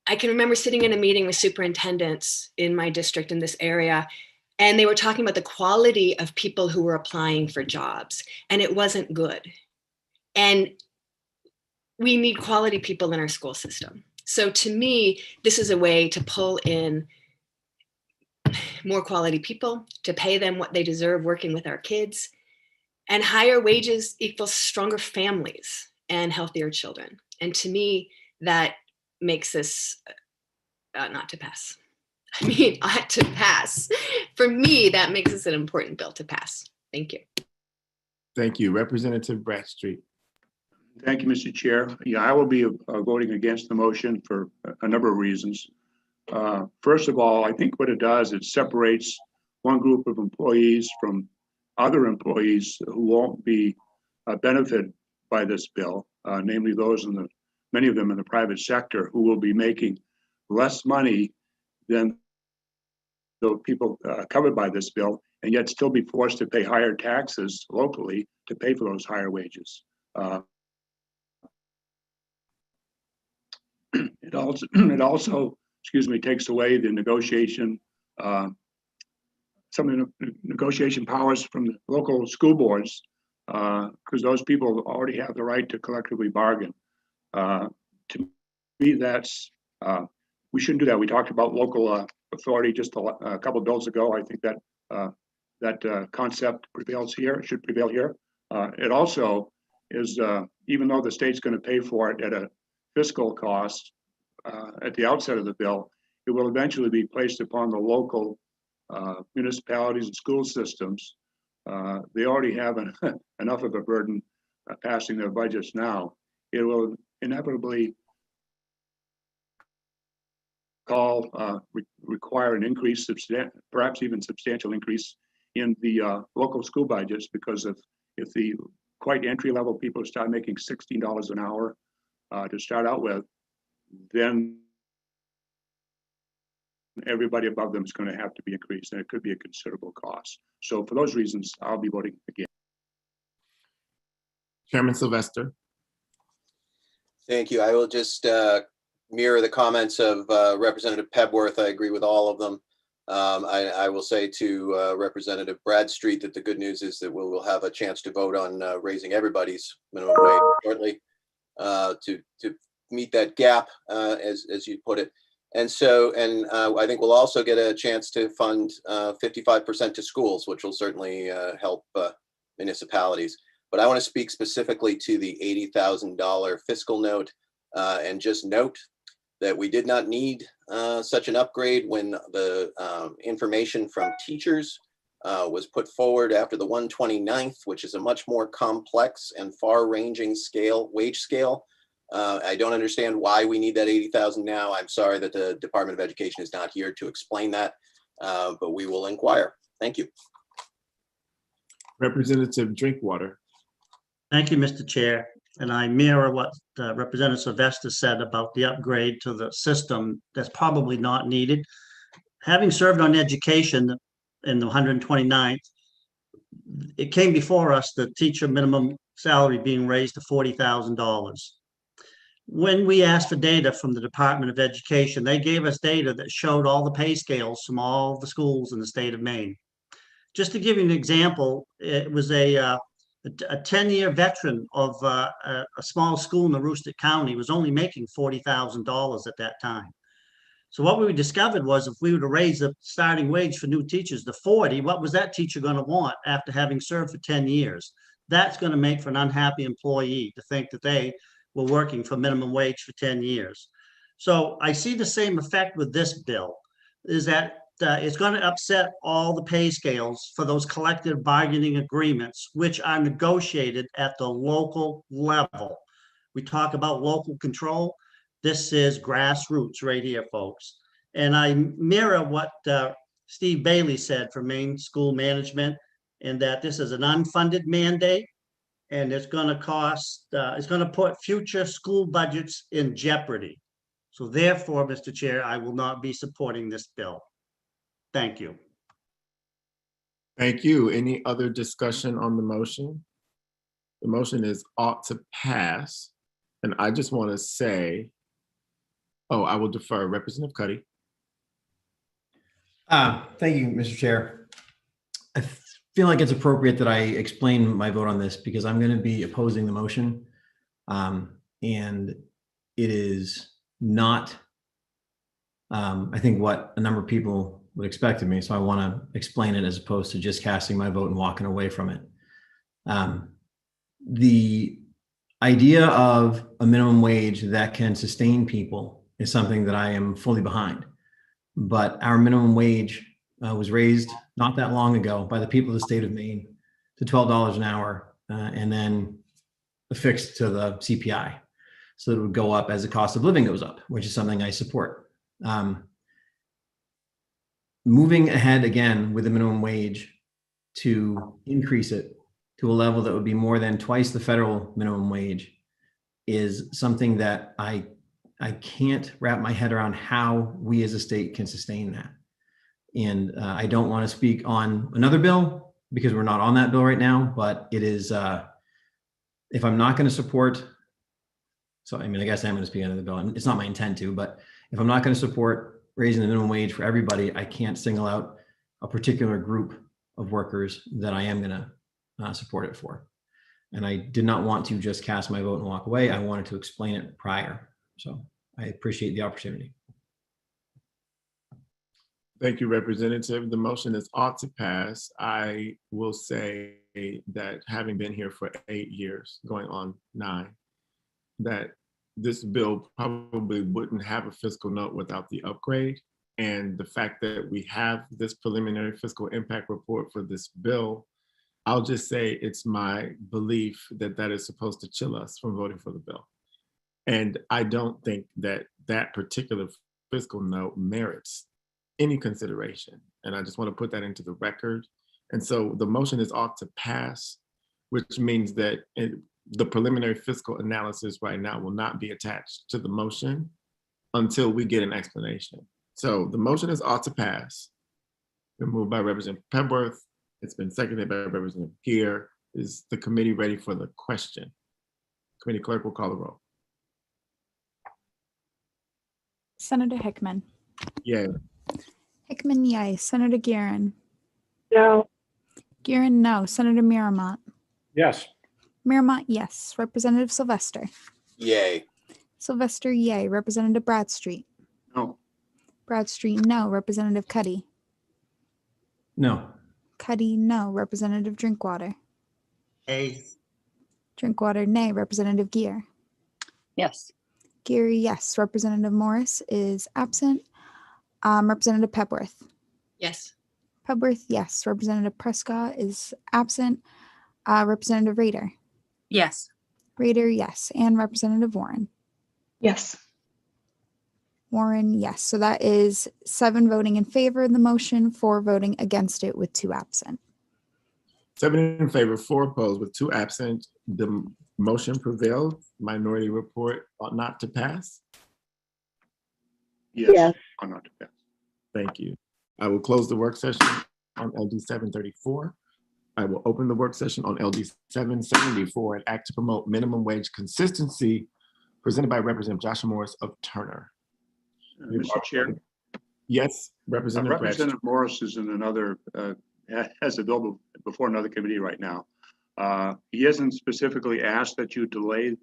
I can remember sitting in a meeting with superintendents in my district in this area, and they were talking about the quality of people who were applying for jobs, and it wasn't good. And we need quality people in our school system. So to me, this is a way to pull in more quality people, to pay them what they deserve working with our kids. And higher wages equals stronger families and healthier children. And to me, that makes this not to pass. I mean, ought to pass. For me, that makes this an important bill to pass. Thank you. Thank you. Representative Bradstreet. Thank you, Mr. Chair. Yeah, I will be voting against the motion for a number of reasons. First of all, I think what it does, it separates one group of employees from other employees who won't be benefited by this bill, namely those many of them in the private sector who will be making less money than the people covered by this bill, and yet still be forced to pay higher taxes locally to pay for those higher wages. It also, excuse me, takes away the negotiation, some of the negotiation powers from the local school boards, because those people already have the right to collectively bargain. To me, that's we shouldn't do that. We talked about local authority just a couple of bills ago. I think that that concept prevails here, should prevail here. It also is, even though the state's going to pay for it at a fiscal cost at the outset of the bill, it will eventually be placed upon the local municipalities and school systems. They already have enough of a burden passing their budgets now. It will inevitably require an increase, perhaps even substantial increase in the local school budgets, because if the quite entry-level people start making $16 an hour to start out with, then everybody above them is going to have to be increased, and it could be a considerable cost. So for those reasons, I'll be voting again. Chairman Sylvester. Thank you. I will just mirror the comments of Representative Pebworth. I agree with all of them. I will say to Representative Bradstreet that the good news is that we'll have a chance to vote on raising everybody's minimum wage shortly to meet that gap, as you put it. And so, I think we'll also get a chance to fund 55% to schools, which will certainly help municipalities. But I want to speak specifically to the $80,000 fiscal note and just note that we did not need such an upgrade when the information from teachers was put forward after the 129th, which is a much more complex and far-ranging wage scale. I don't understand why we need that 80,000 now. I'm sorry that the Department of Education is not here to explain that, but we will inquire. Thank you. Representative Drinkwater. Thank you, Mr. Chair. And I mirror what Representative Sylvester said about the upgrade to the system that's probably not needed. Having served on education in the 129th, it came before us the teacher minimum salary being raised to $40,000. When we asked for data from the Department of Education, they gave us data that showed all the pay scales from all the schools in the state of Maine. Just to give you an example, it was a 10-year veteran of a small school in Aroostook County was only making $40,000 at that time. So what we discovered was if we were to raise the starting wage for new teachers to 40, what was that teacher going to want after having served for 10 years? That's going to make for an unhappy employee to think that they were working for minimum wage for 10 years. So I see the same effect with this bill, is that it's going to upset all the pay scales for those collective bargaining agreements, which are negotiated at the local level. We talk about local control. This is grassroots right here, folks. And I mirror what Steve Bailey said from Maine School Management, in that this is an unfunded mandate, and it's going to cost, it's going to put future school budgets in jeopardy. So therefore, Mr. Chair, I will not be supporting this bill. Thank you. Thank you. Any other discussion on the motion? The motion is ought to pass. And I just want to say, I will defer. Representative Cuddy. Thank you, Mr. Chair. I feel like it's appropriate that I explain my vote on this because I'm going to be opposing the motion. and it is not, I think, what a number of people would expect of me. So I want to explain it as opposed to just casting my vote and walking away from it. The idea of a minimum wage that can sustain people is something that I am fully behind. But our minimum wage was raised not that long ago by the people of the state of Maine to $12 an hour, and then affixed to the CPI. So it would go up as the cost of living goes up, which is something I support. Moving ahead again with the minimum wage to increase it to a level that would be more than twice the federal minimum wage is something that I can't wrap my head around how we as a state can sustain that. And I don't want to speak on another bill because we're not on that bill right now, but it is, if I'm not going to support, so I mean, I guess I'm going to speak on the bill. It's not my intent to, but if I'm not going to support raising the minimum wage for everybody, I can't single out a particular group of workers that I am going to support it for. And I did not want to just cast my vote and walk away. I wanted to explain it prior. So I appreciate the opportunity. Thank you, Representative. The motion is ought to pass. I will say that having been here for 8 years, going on 9, that this bill probably wouldn't have a fiscal note without the upgrade. And the fact that we have this preliminary fiscal impact report for this bill, I'll just say it's my belief that that is supposed to chill us from voting for the bill. And I don't think that that particular fiscal note merits any consideration. And I just want to put that into the record. And so the motion is ought to pass, which means that the preliminary fiscal analysis right now will not be attached to the motion until we get an explanation. So the motion is ought to pass. Been moved by Representative Pebworth. It's been seconded by Representative Geer. Is the committee ready for the question? Committee clerk will call the roll. Senator Hickman. Yay. Hickman, yay. Senator Guerin. No. Guerin, no. Senator Miramont. Yes. Miramont, yes. Representative Sylvester. Yay. Sylvester, yay. Representative Bradstreet. No. Bradstreet, no. Representative Cuddy. No. Cuddy, no. Representative Drinkwater. A. Drinkwater, nay. Representative Geer. Yes. Geer, yes. Representative Morris is absent. Representative Pebworth. Yes. Pebworth, yes. Representative Prescott is absent. Representative Rader. Yes. Rader, yes. And Representative Warren. Yes. Warren, yes. So that is 7 voting in favor of the motion, 4 voting against it with 2 absent. 7 in favor, 4 opposed with 2 absent. The motion prevailed. Minority report ought not to pass. Yes. Ought not to pass. Thank you. I will close the work session on LD 734. I will open the work session on LD 774, an act to promote minimum wage consistency, presented by Representative Joshua Morris of Turner. Mr. Chair. Yes, Representative Representative Morris is in another, has a bill before another committee right now. He hasn't specifically asked that you delay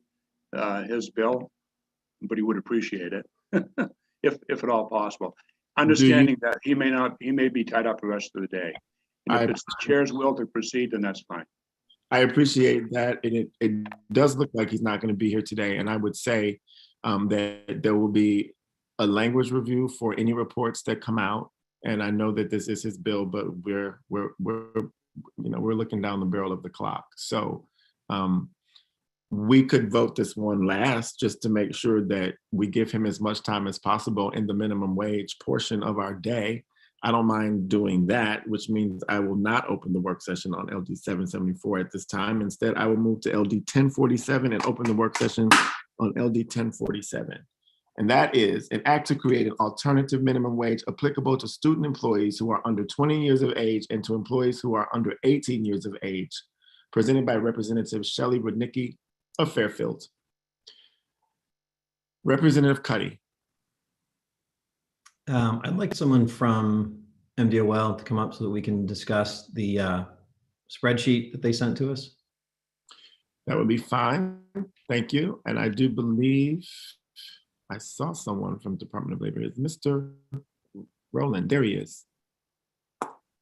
his bill, but he would appreciate it, if at all possible. Understanding that he may be tied up the rest of the day. And if it's the chair's will to proceed, then that's fine. I appreciate that. And it does look like he's not going to be here today. And I would say that there will be a language review for any reports that come out. And I know that this is his bill, but we're looking down the barrel of the clock. So we could vote this one last just to make sure that we give him as much time as possible in the minimum wage portion of our day. I don't mind doing that, which means I will not open the work session on LD 774 at this time. Instead, I will move to LD 1047 and open the work session on LD 1047. And that is an act to create an alternative minimum wage applicable to student employees who are under 20 years of age and to employees who are under 18 years of age, presented by Representative Shelley Rudnicki of Fairfield. Representative Cuddy. I'd like someone from MDOL to come up so that we can discuss the spreadsheet that they sent to us. That would be fine. Thank you. And I do believe I saw someone from Department of Labor. Is Mr. Rowland? There he is.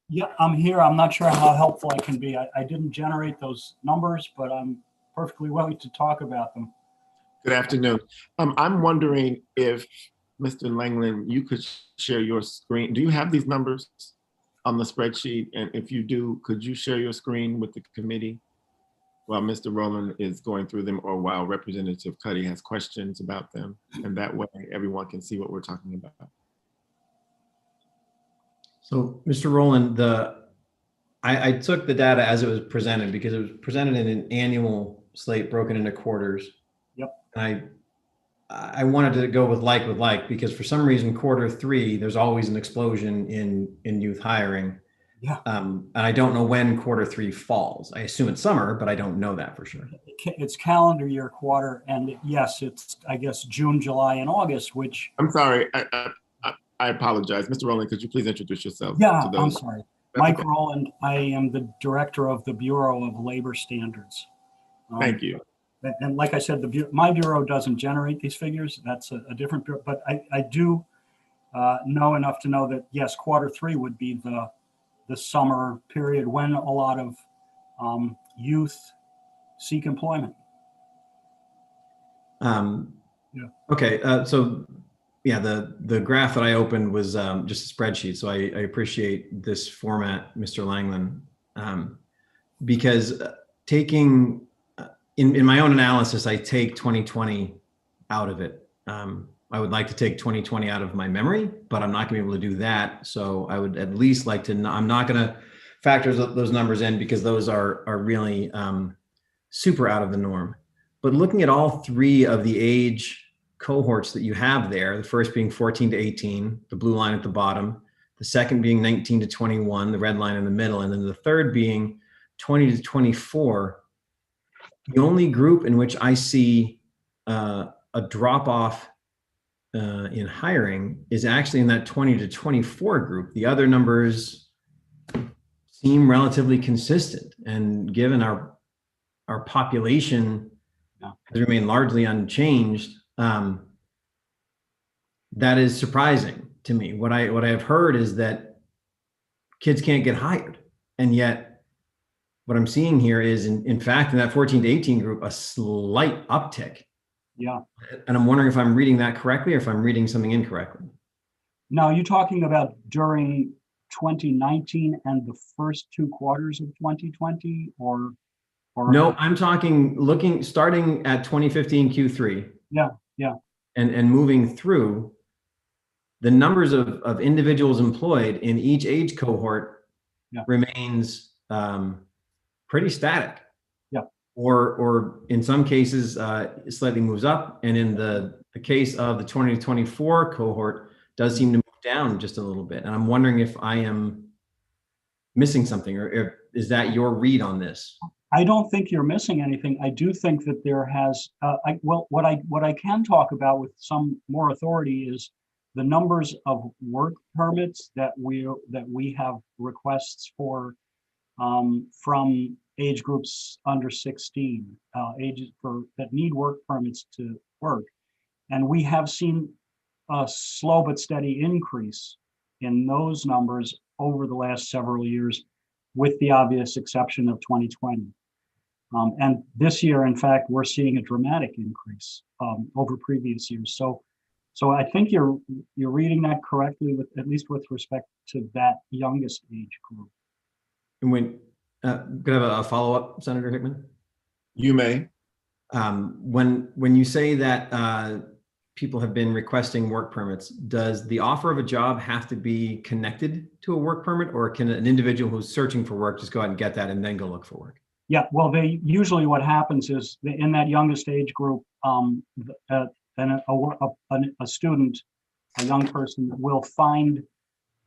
Yeah, I'm here. I'm not sure how helpful I can be. I didn't generate those numbers, but I'm perfectly willing to talk about them. Good afternoon. I'm wondering if, Mr. Langland, you could share your screen. Do you have these numbers on the spreadsheet? And if you do, could you share your screen with the committee while Mr. Rowland is going through them, or while Representative Cuddy has questions about them? And that way everyone can see what we're talking about. So, Mr. Rowland, I took the data as it was presented because it was presented in an annual slate broken into quarters. Yep. And I wanted to go with like because for some reason Q3 there's always an explosion in youth hiring. Yeah. And I don't know when Q3 falls. I assume it's summer, but I don't know that for sure. It's calendar year quarter, and yes, it's, I guess, June, July, and August, which. I'm sorry. I apologize. Mr. Rowland, could you please introduce yourself? Yeah, to those? I'm sorry. Mike Rowland. I am the director of the Bureau of Labor Standards. Thank you. And like I said, my bureau doesn't generate these figures. That's a different bureau, but I do know enough to know that, yes, Q3 would be the summer period when a lot of youth seek employment. Yeah. Okay, so yeah, the graph that I opened was just a spreadsheet. So I appreciate this format, Mr. Langland, because taking, in my own analysis, I take 2020 out of it. I would like to take 2020 out of my memory, but I'm not gonna be able to do that. So I would at least like to, I'm not gonna factor those numbers in because those are really super out of the norm. But looking at all three of the age cohorts that you have there, the first being 14 to 18, the blue line at the bottom, the second being 19 to 21, the red line in the middle, and then the third being 20 to 24, the only group in which I see a drop off in hiring is actually in that 20 to 24 group. The other numbers seem relatively consistent, and given our population has remained largely unchanged, that is surprising to me. What I have heard is that kids can't get hired, and yet what I'm seeing here is, in fact, in that 14 to 18 group, a slight uptick. Yeah. And I'm wondering if I'm reading that correctly or if I'm reading something incorrectly. Now, are you talking about during 2019 and the first 2 quarters of 2020, or? No, I'm talking starting at 2015 Q3. Yeah. And moving through, the numbers of individuals employed in each age cohort remains pretty static. Yeah. Or in some cases, it slightly moves up. And in the case of the 20 to 24 cohort, does seem to move down just a little bit. And I'm wondering if I am missing something, or if, is that your read on this? I don't think you're missing anything. I do think that there has, what I can talk about with some more authority is the numbers of work permits that we have requests for from age groups under 16, ages that need work permits to work. And we have seen a slow but steady increase in those numbers over the last several years, with the obvious exception of 2020. And this year, in fact, we're seeing a dramatic increase over previous years. So I think you're reading that correctly, with at least with respect to that youngest age group. And when could I have a follow-up, Senator Hickman? You may. When you say that people have been requesting work permits, does the offer of a job have to be connected to a work permit, or can an individual who's searching for work just go out and get that and then go look for work? Yeah, well, usually what happens is in that youngest age group, a student, a young person, will find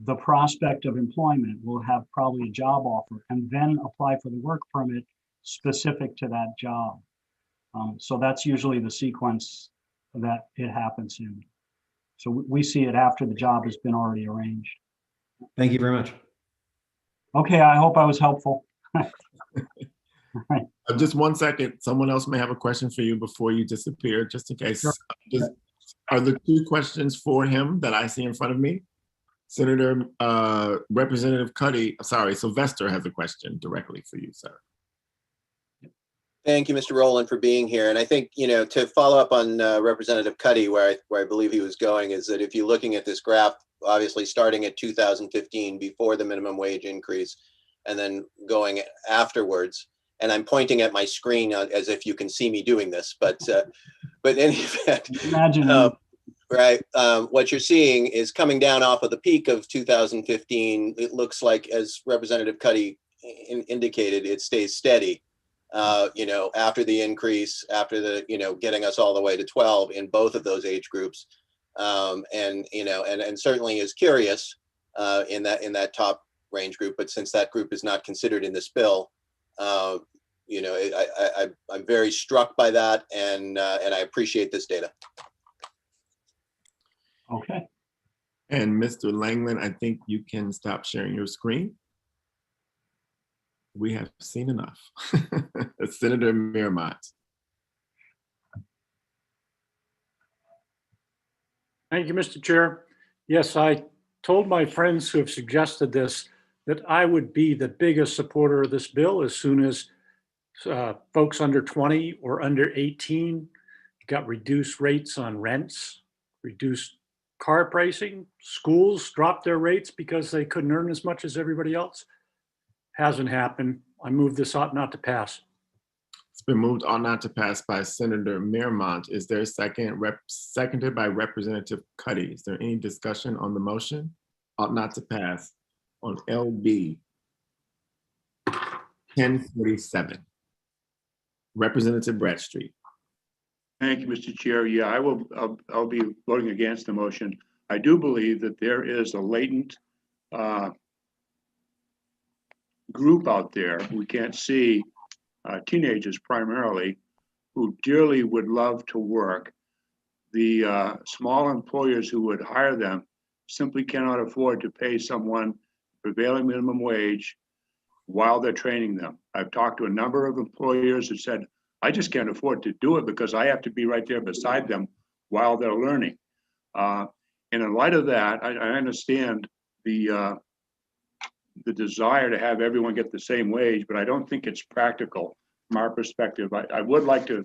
the prospect of employment, will have probably a job offer, and then apply for the work permit specific to that job. So that's usually the sequence that it happens in. So we see it after the job has been already arranged. Thank you very much. Okay, I hope I was helpful. Just 1 second. Someone else may have a question for you before you disappear, just in case. Are the 2 questions for him that I see in front of me? Senator Representative Sylvester has a question directly for you, sir. Thank you, Mr. Rowland, for being here. And I think, to follow up on Representative Cuddy, where I believe he was going, is that if you're looking at this graph, obviously starting at 2015 before the minimum wage increase, and then going afterwards, and I'm pointing at my screen as if you can see me doing this, but in any event, Imagine. Right. What you're seeing is coming down off of the peak of 2015. It looks like, as Representative Cuddy indicated, it stays steady. After the increase, after the, getting us all the way to 12 in both of those age groups, and certainly is curious in that top range group. But since that group is not considered in this bill, I'm very struck by that, and I appreciate this data. Okay. And Mr. Langland, I think you can stop sharing your screen. We have seen enough. Senator Miramont. Thank you, Mr. Chair. Yes, I told my friends who have suggested this that I would be the biggest supporter of this bill as soon as folks under 20 or under 18 got reduced rates on rents, reduced car pricing, schools dropped their rates because they couldn't earn as much as everybody else. Hasn't happened. I move this ought not to pass. It's been moved ought not to pass by Senator Miramont. Is there a second? Seconded by Representative Cuddy. Is there any discussion on the motion? Ought not to pass on LB 1047. Representative Bradstreet. Thank you, Mr. Chair. Yeah, I'll be voting against the motion. I do believe that there is a latent group out there we can't see, teenagers primarily, who dearly would love to work. The small employers who would hire them simply cannot afford to pay someone prevailing minimum wage while they're training them. I've talked to a number of employers who said, I just can't afford to do it because I have to be right there beside them while they're learning. And in light of that, I understand the desire to have everyone get the same wage, but I don't think it's practical from our perspective. I would like to,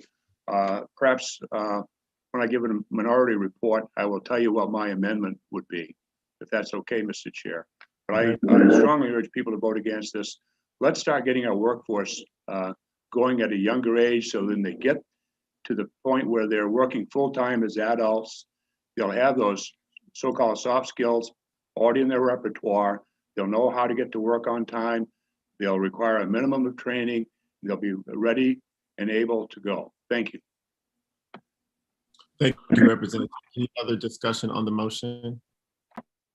perhaps when I give a minority report, I will tell you what my amendment would be, if that's okay, Mr. Chair. But I strongly urge people to vote against this. Let's start getting our workforce going at a younger age, so then they get to the point where they're working full-time as adults. They'll have those so-called soft skills already in their repertoire. They'll know how to get to work on time. They'll require a minimum of training. They'll be ready and able to go. Thank you. Thank you, Representative. Any other discussion on the motion?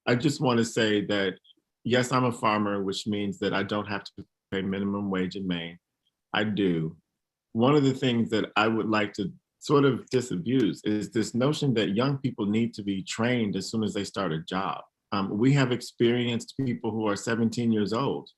I just want to say that, yes, I'm a farmer, which means that I don't have to pay minimum wage in Maine. I do. One of the things that I would like to sort of disabuse is this notion that young people need to be trained as soon as they start a job. We have experienced people who are 17 years old,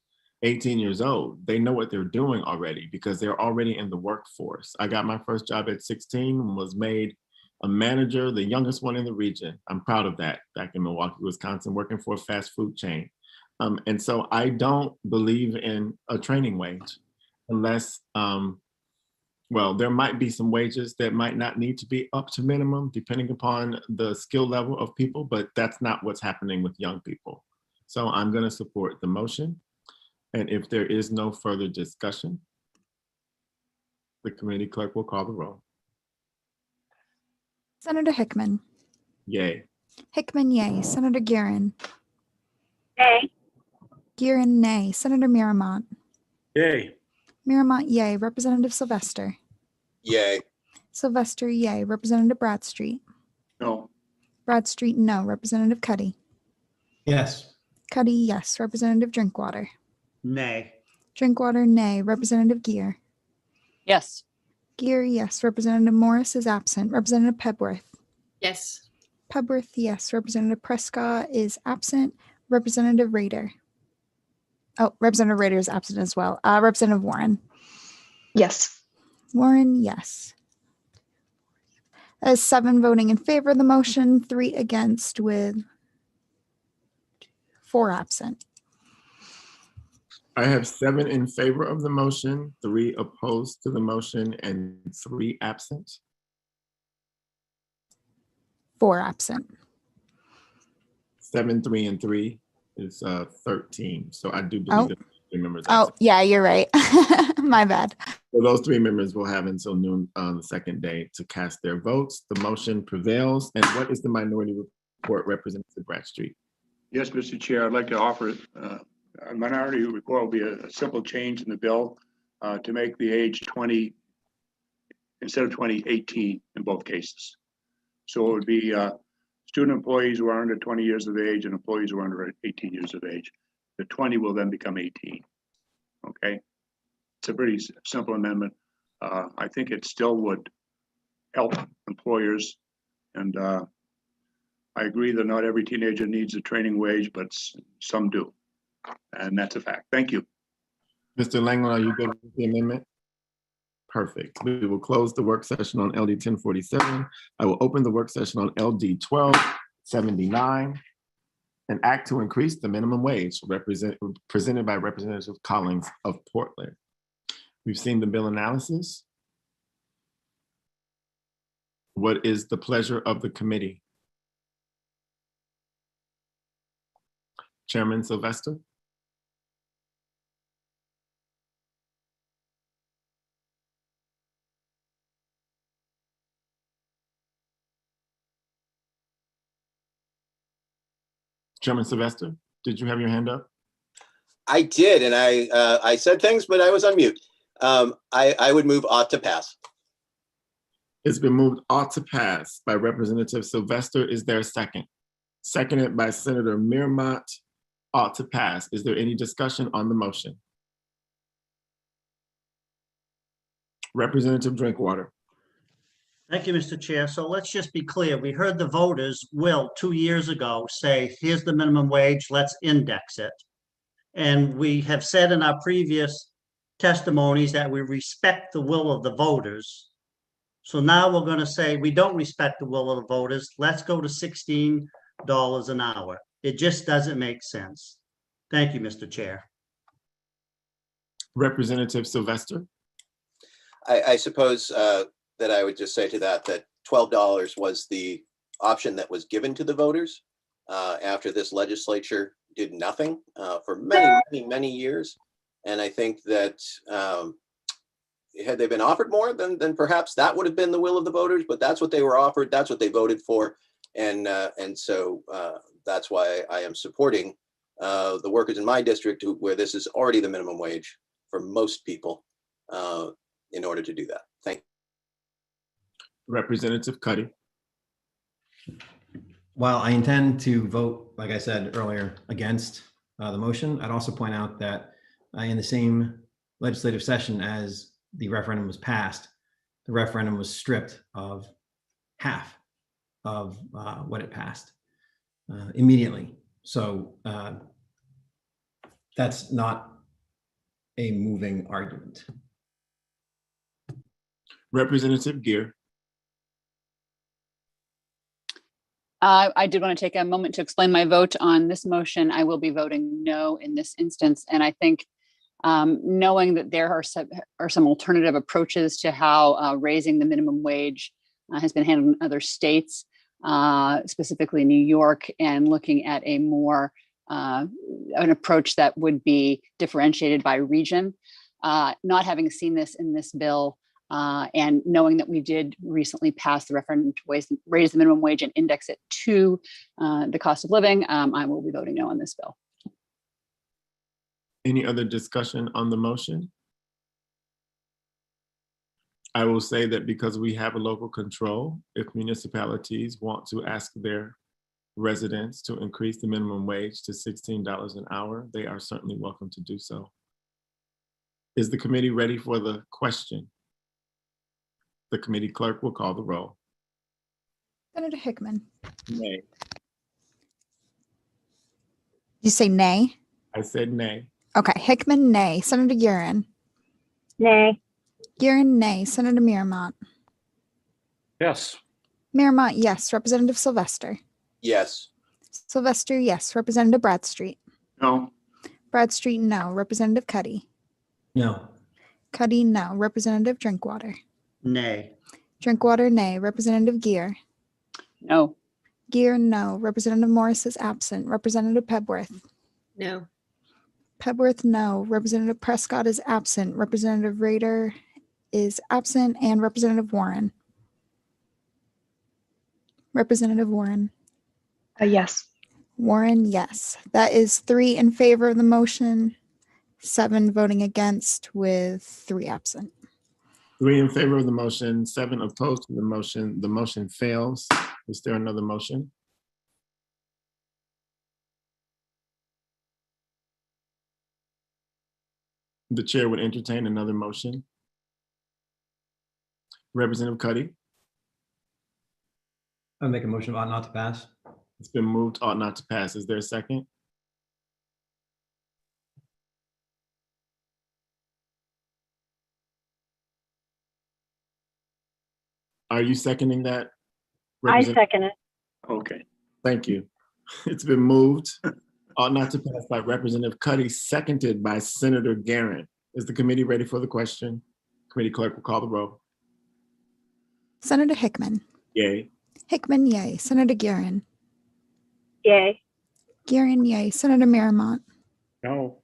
18 years old. They know what they're doing already because they're already in the workforce. I got my first job at 16 and was made a manager, the youngest one in the region. I'm proud of that, back in Milwaukee, Wisconsin, working for a fast food chain. And so I don't believe in a training wage unless, well, there might be some wages that might not need to be up to minimum depending upon the skill level of people, but that's not what's happening with young people. So I'm going to support the motion. And if there is no further discussion, the committee clerk will call the roll. Senator Hickman. Yay. Hickman, yay. Senator Guerin. Nay. Guerin, nay. Senator Miramont. Yay. Miramont, yay. Representative Sylvester. Yay. Sylvester, yay. Representative Bradstreet. No. Bradstreet, no. Representative Cuddy. Yes. Cuddy, yes. Representative Drinkwater. Nay. Drinkwater, nay. Representative Gear. Yes. Gear, yes. Representative Morris is absent. Representative Pebworth. Yes. Pebworth, yes. Representative Prescott is absent. Representative Rader. Oh, Representative Rader is absent as well. Representative Warren. Yes. Warren, yes. That is 7 voting in favor of the motion, 3 against with 4 absent. I have 7 in favor of the motion, 3 opposed to the motion, and 3 absent. 4 absent. 7, 3, and 3 is 13. So I do Oh. believe that 3 members Oh, absent. yeah, you're right. My bad. So those 3 members will have until noon on the second day to cast their votes. The motion prevails. And what is the minority report, Representative Bradstreet? Yes, Mr. Chair, I'd like to offer a minority report will be a simple change in the bill to make the age 20 instead of 20, 18 in both cases. So it would be student employees who are under 20 years of age and employees who are under 18 years of age. The 20 will then become 18. Okay, it's a pretty simple amendment. I think it still would help employers, and I agree that not every teenager needs a training wage, but some do, and that's a fact. Thank you. Mr. Langland, are you good with the amendment? Perfect. We will close the work session on LD 1047. I will open the work session on LD 1279. An act to increase the minimum wage presented by Representative Collins of Portland. We've seen the bill analysis. What is the pleasure of the committee? Chairman Sylvester? Chairman Sylvester, did you have your hand up? I did, and I said things, but I was on mute. I would move ought to pass. It's been moved ought to pass by Representative Sylvester. Is there a second? Seconded by Senator Meermont. Ought to pass. Is there any discussion on the motion? Representative Drinkwater. Thank you, Mr. Chair. So let's just be clear. We heard the voters will 2 years ago say, here's the minimum wage, let's index it. And we have said in our previous testimonies that we respect the will of the voters. So now we're going to say we don't respect the will of the voters. Let's go to $16 an hour. It just doesn't make sense. Thank you, Mr. Chair. Representative Sylvester. I suppose that I would just say to that $12 was the option that was given to the voters after this legislature did nothing for many years. And I think that had they been offered more, then perhaps that would have been the will of the voters, but that's what they were offered. That's what they voted for. And so that's why I am supporting the workers in my district where this is already the minimum wage for most people in order to do that. Thank you. Representative Cuddy. While I intend to vote, like I said earlier, against the motion, I'd also point out that in the same legislative session as the referendum was passed, the referendum was stripped of half of what it passed immediately. So that's not a moving argument. Representative Gear. I did want to take a moment to explain my vote on this motion. I will be voting no in this instance. And I think knowing that there are some alternative approaches to how raising the minimum wage has been handled in other states, specifically New York, and looking at a more an approach that would be differentiated by region. Not having seen this in this bill, and knowing that we did recently pass the referendum to raise the minimum wage and index it to the cost of living, I will be voting no on this bill. Any other discussion on the motion? I will say that because we have a local control, if municipalities want to ask their residents to increase the minimum wage to $16 an hour, they are certainly welcome to do so. Is the committee ready for the question? The committee clerk will call the roll. Senator Hickman. Nay. Did you say nay? I said nay. Okay, Hickman, nay. Senator Guerin. Nay. Guerin, nay. Senator Miramont. Yes. Miramont, yes. Representative Sylvester. Yes. Sylvester, yes. Representative Bradstreet. No. Bradstreet, no. Representative Cuddy. No. Cuddy, no. Representative Drinkwater. Nay. Drinkwater, nay. Representative Gear. No. Gear, no. Representative Morris is absent. Representative Pebworth. No. Pebworth, no. Representative Prescott is absent. Representative Rader is absent. And Representative Warren. Representative Warren. Yes. Warren, yes. That is 3 in favor of the motion, 7 voting against with 3 absent. 3 in favor of the motion, 7 opposed to the motion. The motion fails. Is there another motion? The chair would entertain another motion. Representative Cuddy, I'll make a motion about not to pass. it's been moved, ought not to pass. Is there a second? Are you seconding that? I second it. Okay. Thank you. It's been moved, ought not to pass by Representative Cuddy, seconded by Senator Guerin. Is the committee ready for the question? Committee clerk will call the roll. Senator Hickman. Yay. Hickman, yay. Senator Guerin. Yay. Guerin, yay. Senator Miramont. No.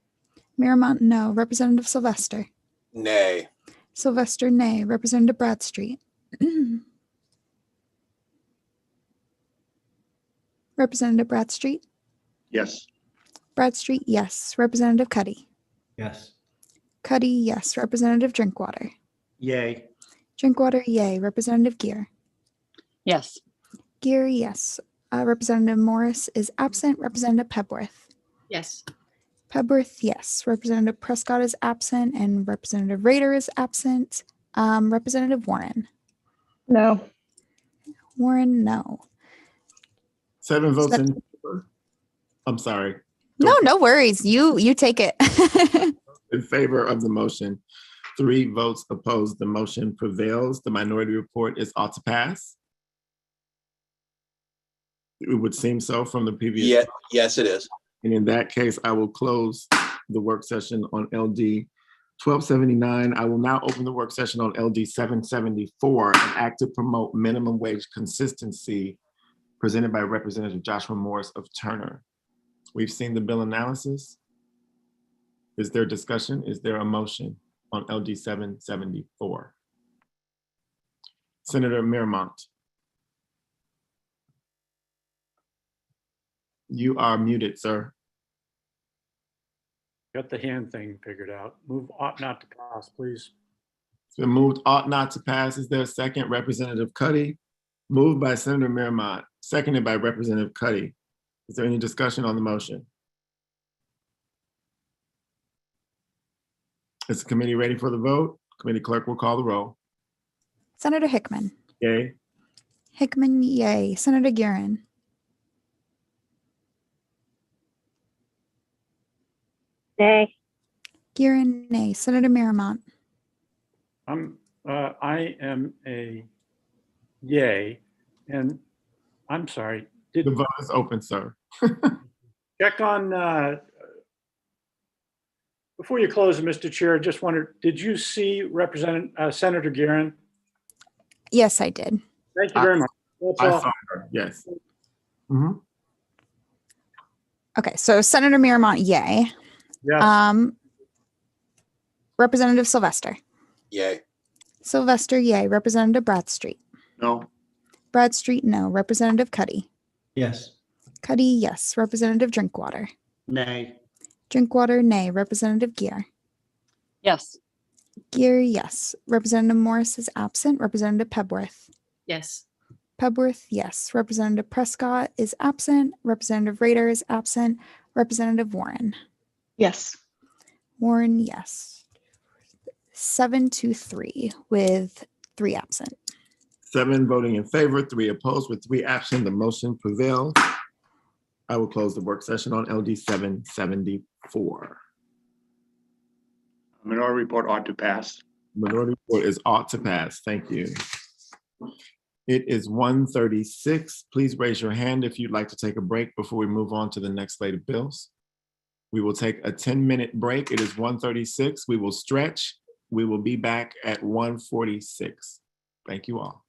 Miramont, no. Representative Sylvester. Nay. Sylvester, nay. Representative Bradstreet. Representative Bradstreet. Yes. Bradstreet, yes. Representative Cuddy. Yes. Cuddy, yes. Representative Drinkwater. Yay. Drinkwater, yay. Representative Gear. Yes. Gear, yes. Representative Morris is absent. Representative Pebworth. Yes. Pebworth, yes. Representative Prescott is absent, and Representative Rader is absent. Representative Warren. No. Warren, no. 7 votes in favor. I'm sorry. No, no worries. You take it. In favor of the motion, 3 votes opposed. The motion prevails. The minority report is ought to pass. It would seem so from the previous. Yeah, yes, it is. And in that case, I will close the work session on LD 1279. I will now open the work session on LD 774, an act to promote minimum wage consistency, presented by Representative Joshua Morris of Turner. We've seen the bill analysis. Is there discussion? Is there a motion on LD 774? Senator Miramont. You are muted, sir. Got the hand thing figured out. Move ought not to pass, please. It's been moved, ought not to pass. Is there a second? Representative Cuddy. Moved by Senator Miramont, seconded by Representative Cuddy. Is there any discussion on the motion? Is the committee ready for the vote? Committee clerk will call the roll. Senator Hickman. Yay. Hickman, yay. Senator Guerin. Nay. Guerin, nay. Senator Miramont. I am a yay, and I'm sorry. The vote is open, sir. Check on, before you close, Mr. Chair, just wondered, did you see Senator Guerin? Yes, I did. Thank you very much. That's I all. saw her, yes. Mhm. Okay, so Senator Miramont, yay. Yes. Representative Sylvester. Yay. Sylvester, yay. Representative Bradstreet. No. Bradstreet, no. Representative Cuddy. Yes. Cuddy, yes. Representative Drinkwater. Nay. Drinkwater, nay. Representative Gear. Yes. Gear, yes. Representative Morris is absent. Representative Pebworth. Yes. Pebworth, yes. Representative Prescott is absent. Representative Rader is absent. Representative Warren. Yes. Warren, yes. 7-3 with 3 absent. 7 voting in favor, 3 opposed, with 3 absent. The motion prevails. I will close the work session on LD 774. Minority report ought to pass. Minority report is ought to pass. Thank you. It is 1:36. Please raise your hand if you'd like to take a break before we move on to the next slate of bills. We will take a 10-minute break. It is 1:36. We will stretch. We will be back at 1:46. Thank you all.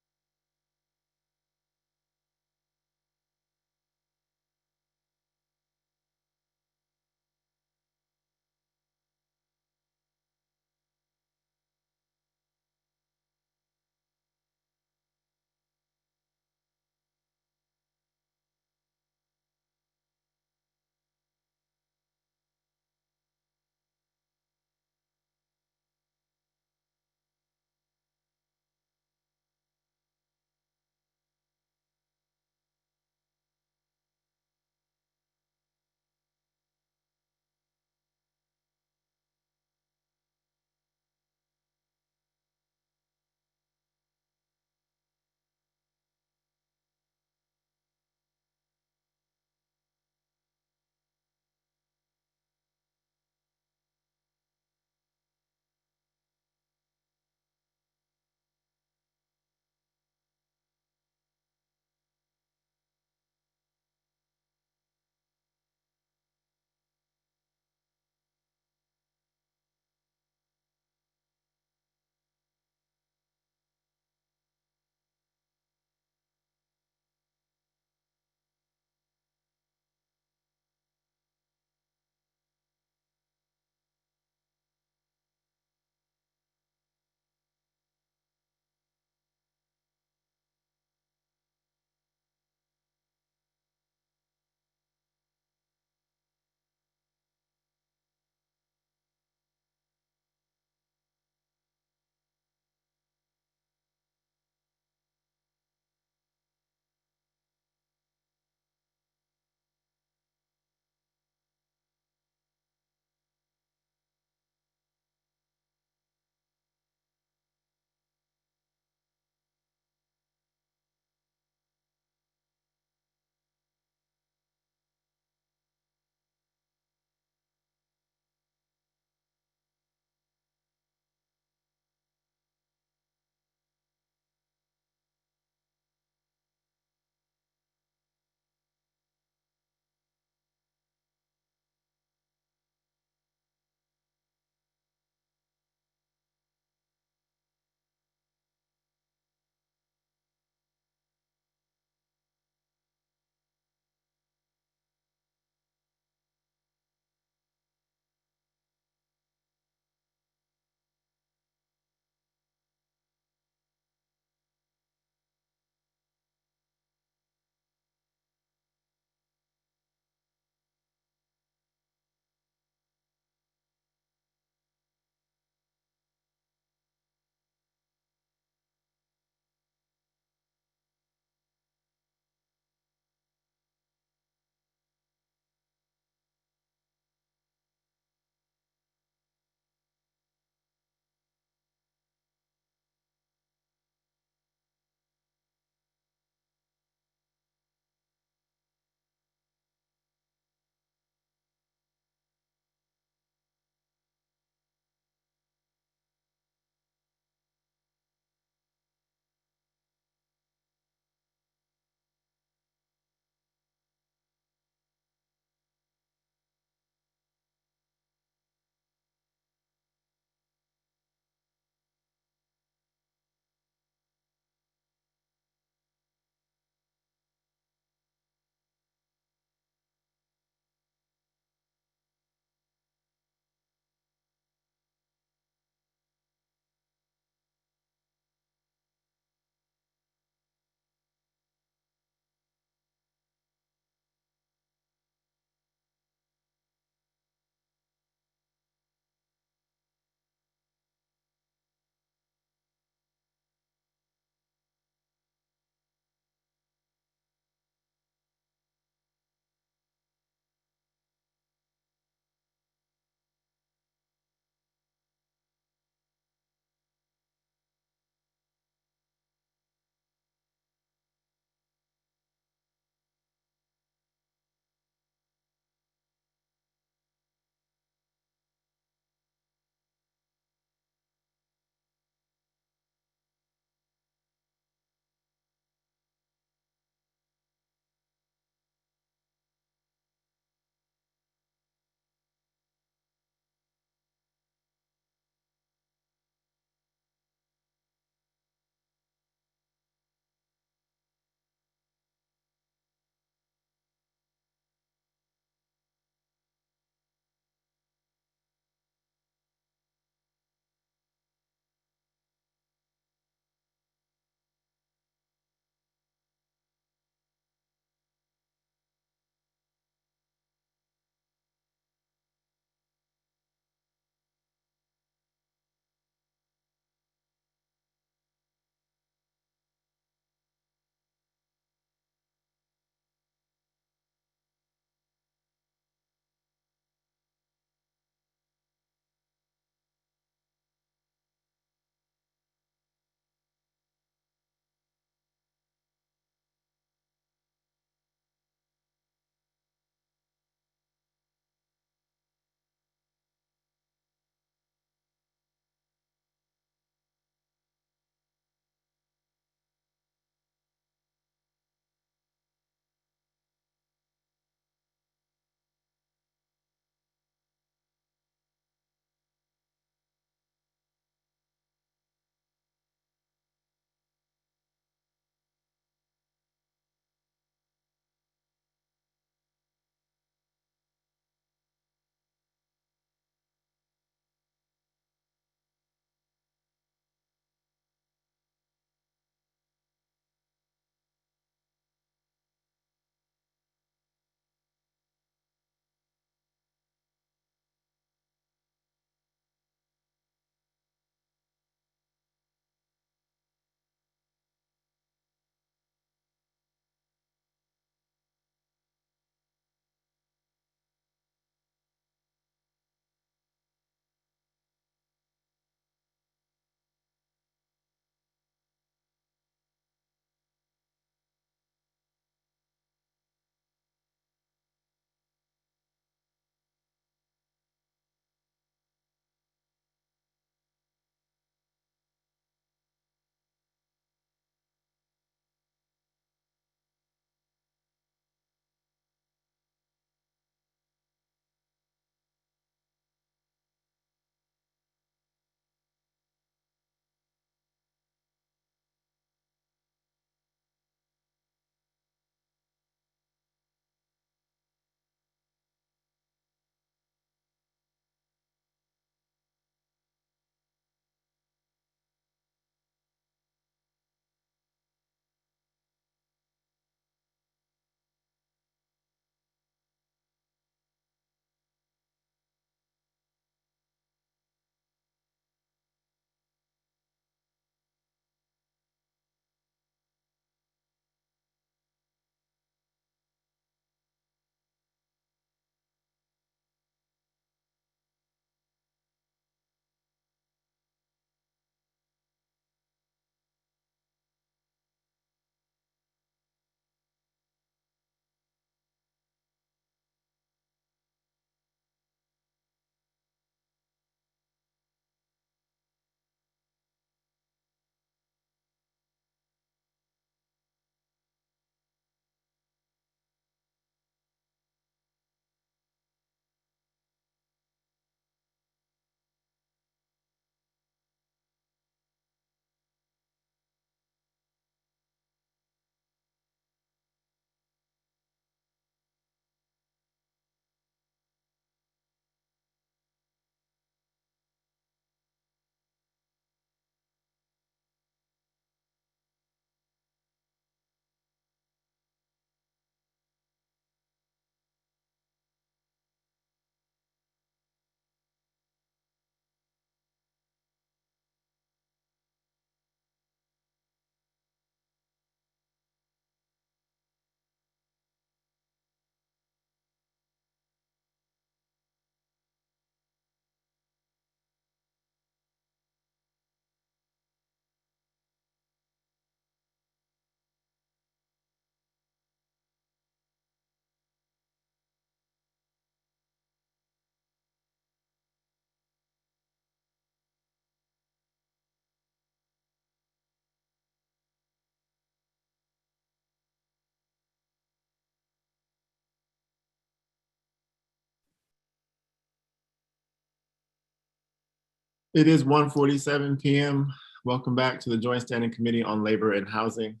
It is 1:47 p.m. Welcome back to the Joint Standing Committee on Labor and Housing.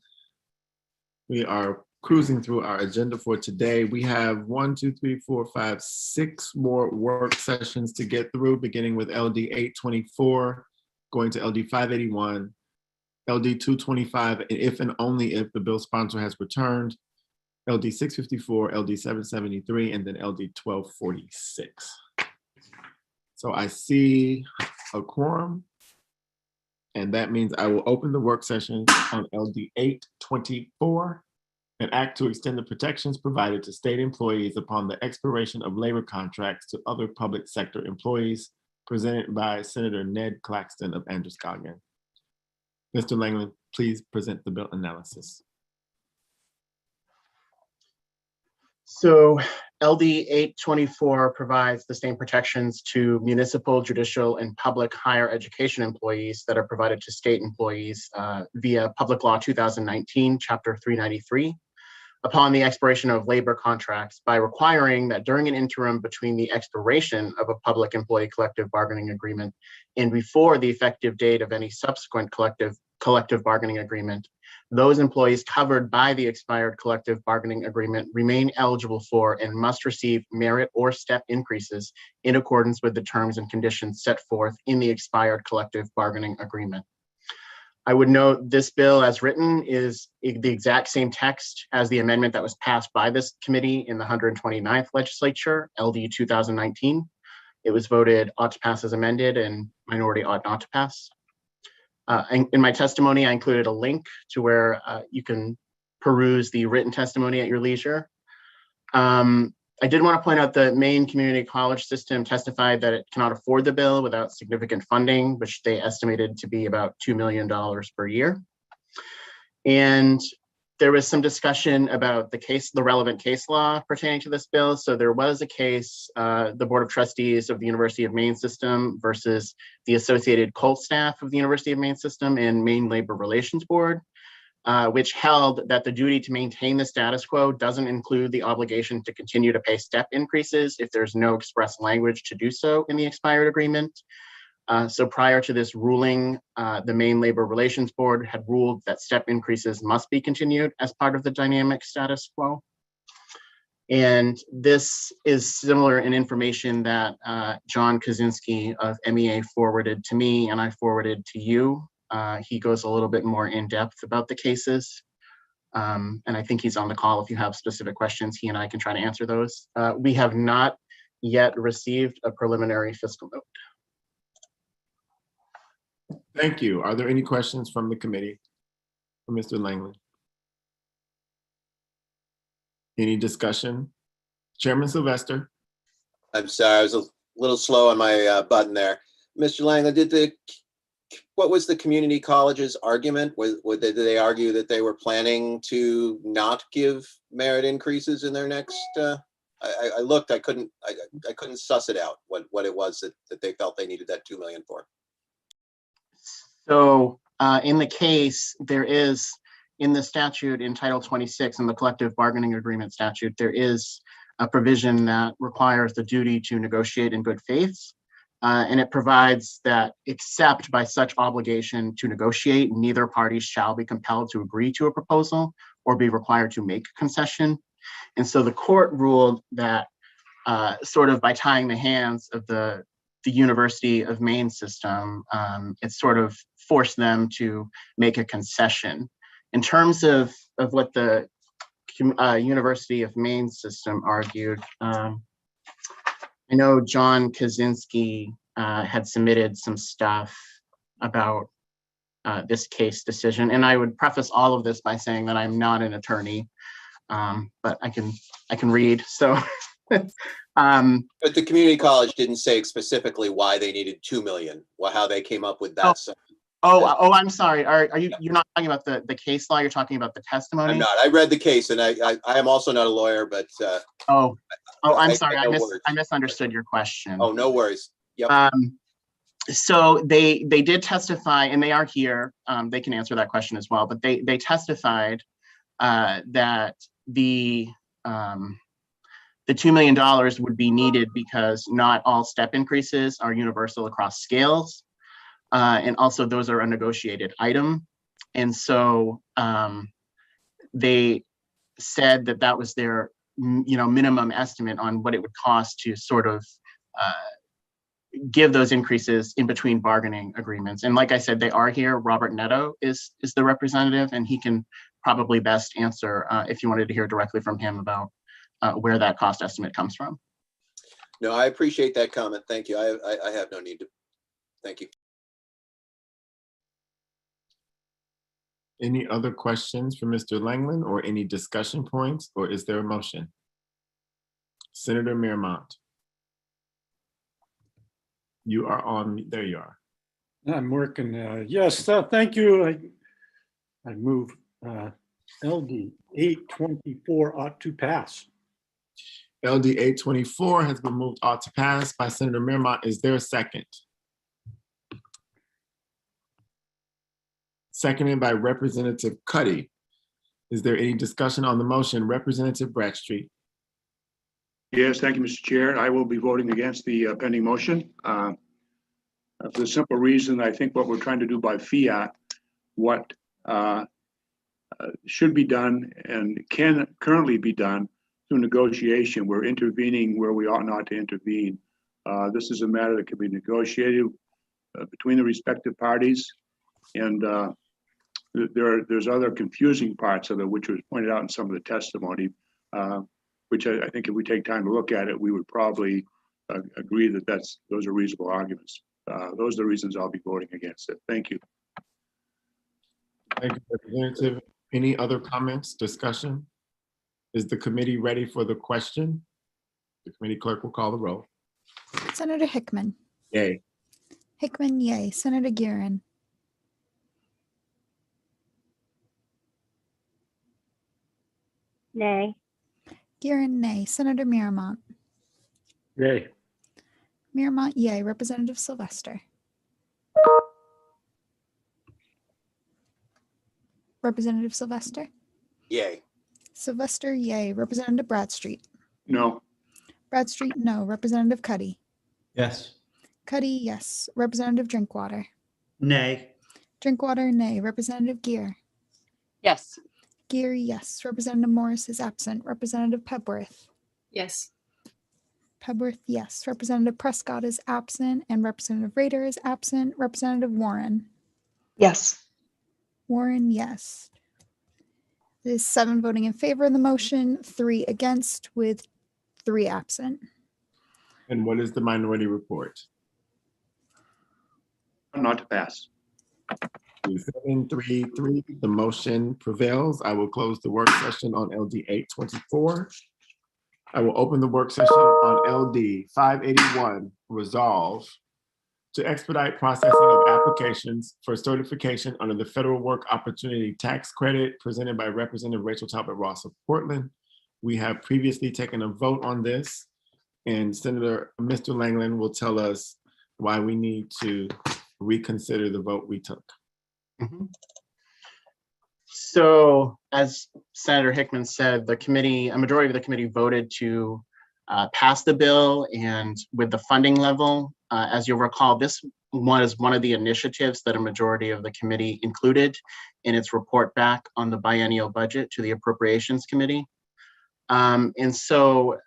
We are cruising through our agenda for today. We have 6 more work sessions to get through, beginning with LD 824, going to LD 581, LD 225, and if and only if the bill sponsor has returned, LD 654, LD 773, and then LD 1246. So I see a quorum, and that means I will open the work session on LD 824, an act to extend the protections provided to state employees upon the expiration of labor contracts to other public sector employees, presented by Senator Ned Claxton of Androscoggin. Mr. Langland, please present the bill analysis. So LD 824 provides the same protections to municipal, judicial, and public higher education employees that are provided to state employees via Public Law 2019, Chapter 393, upon the expiration of labor contracts by requiring that during an interim between the expiration of a public employee collective bargaining agreement and before the effective date of any subsequent collective bargaining agreement, those employees covered by the expired collective bargaining agreement remain eligible for and must receive merit or step increases in accordance with the terms and conditions set forth in the expired collective bargaining agreement. I would note this bill as written is the exact same text as the amendment that was passed by this committee in the 129th legislature, LD 2019. It was voted ought to pass as amended and minority ought not to pass. In my testimony, I included a link to where you can peruse the written testimony at your leisure. I did want to point out the Maine Community College System testified that it cannot afford the bill without significant funding, which they estimated to be about $2 million per year. And there was some discussion about the relevant case law pertaining to this bill. So there was a case, the Board of Trustees of the University of Maine System versus the Associated Colt Staff of the University of Maine System and Maine Labor Relations Board, which held that the duty to maintain the status quo doesn't include the obligation to continue to pay step increases if there's no express language to do so in the expired agreement. So prior to this ruling, the Maine Labor Relations Board had ruled that step increases must be continued as part of the dynamic status quo. And this is similar in information that John Kaczynski of MEA forwarded to me and I forwarded to you. He goes a little bit more in depth about the cases. And I think he's on the call. If you have specific questions, he and I can try to answer those. We have not yet received a preliminary fiscal note. Thank you. Are there any questions from the committee for Mr. Langland? Any discussion? Chairman Sylvester. I'm sorry, I was a little slow on my button there. Mr. Langland, what was the community college's argument? Did they argue that they were planning to not give merit increases in their next? I looked, I couldn't suss it out. What it was that they felt they needed that $2 million for. So in the case, there is in the statute in Title 26 in the collective bargaining agreement statute, there is a provision that requires the duty to negotiate in good faith. And it provides that except by such obligation to negotiate, neither party shall be compelled to agree to a proposal or be required to make a concession. And so the court ruled that sort of by tying the hands of the University of Maine system, it sort of forced them to make a concession. In terms of what the University of Maine system argued, I know John Kaczynski had submitted some stuff about this case decision, and I would preface all of this by saying that I'm not an attorney, but I can read. So, but the community college didn't say specifically why they needed $2 million. How they came up with that. I'm sorry. Are you? You're not talking about the case law. You're talking about the testimony. I'm not. I read the case, and I am also not a lawyer, but. I'm sorry. I misunderstood your question. Oh, no worries. Yep. So they did testify, and they are here. They can answer that question as well. But they testified that the $2 million would be needed because not all step increases are universal across scales. And also those are a negotiated item. And so they said that that was their minimum estimate on what it would cost to sort of give those increases in between bargaining agreements. And like I said, they are here. Robert Netto is the representative, and he can probably best answer if you wanted to hear directly from him about where that cost estimate comes from. No, I appreciate that comment. Thank you. I have no need to. Thank you. Any other questions for Mr. Langland or any discussion points, or is there a motion? Senator Miramont. You are on, there you are. I'm working. Yes, thank you. I move LD 824 ought to pass. LD 824 has been moved ought to pass by Senator Miramont. Is there a second? Seconded by Representative Cuddy. Is there any discussion on the motion? Representative Bradstreet. Yes, thank you, Mr. Chair. I will be voting against the pending motion. For the simple reason, I think what we're trying to do by fiat, what should be done and can currently be done through negotiation. We're intervening where we ought not to intervene. This is a matter that can be negotiated between the respective parties. And there's other confusing parts of it, which was pointed out in some of the testimony, which I think if we take time to look at it, we would probably agree that those are reasonable arguments. Those are the reasons I'll be voting against it. Thank you. Thank you, Representative. Any other comments, discussion? Is the committee ready for the question? The committee clerk will call the roll. Senator Hickman. Yay. Hickman, yay. Senator Guerin. Nay. Guerin, nay. Senator Miramont. Yay. Miramont, yay. Representative Sylvester. Representative Sylvester. Yay. Sylvester, yay. Representative Bradstreet. No. Bradstreet, no. Representative Cuddy. Yes. Cuddy, yes. Representative Drinkwater. Nay. Drinkwater, nay. Representative Gear. Yes. Gear, yes. Representative Morris is absent. Representative Pebworth. Yes. Pebworth, yes. Representative Prescott is absent, and Representative Rader is absent. Representative Warren. Yes. Warren, yes. There's 7 voting in favor of the motion, 3 against, with 3 absent. And what is the minority report? Not to pass. 7-3-3, the motion prevails. I will close the work session on LD 824. I will open the work session on LD 581, resolve to expedite processing of applications for certification under the Federal Work Opportunity Tax Credit presented by Representative Rachel Talbot Ross of Portland. We have previously taken a vote on this, and Mr. Langland will tell us why we need to reconsider the vote we took. Mm-hmm. So as Senator Hickman said, the committee, a majority of the committee voted to pass the bill, and with the funding level, as you'll recall, this was one of the initiatives that a majority of the committee included in its report back on the biennial budget to the Appropriations Committee. And so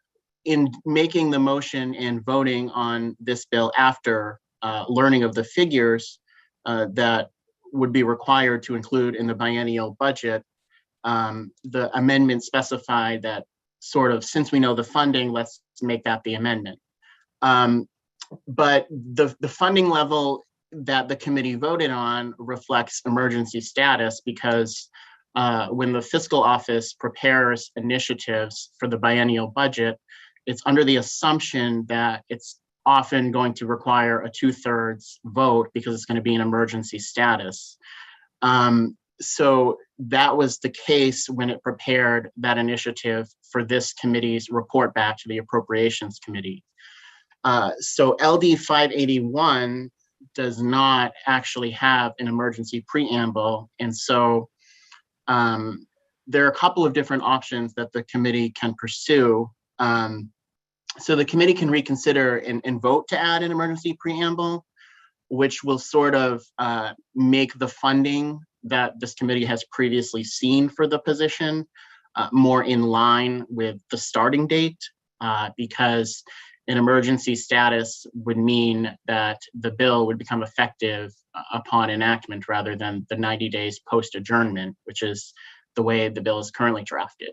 in making the motion and voting on this bill after learning of the figures that would be required to include in the biennial budget, the amendment specified that sort of, since we know the funding, let's make that the amendment. But the funding level that the committee voted on reflects emergency status, because when the fiscal office prepares initiatives for the biennial budget, it's under the assumption that it's often going to require a 2/3 vote because it's going to be an emergency status. So that was the case when it prepared that initiative for this committee's report back to the Appropriations Committee. So LD 581 does not actually have an emergency preamble. And so there are a couple of different options that the committee can pursue. So the committee can reconsider and vote to add an emergency preamble, which will sort of make the funding that this committee has previously seen for the position more in line with the starting date, because an emergency status would mean that the bill would become effective upon enactment rather than the 90 days post adjournment, which is the way the bill is currently drafted.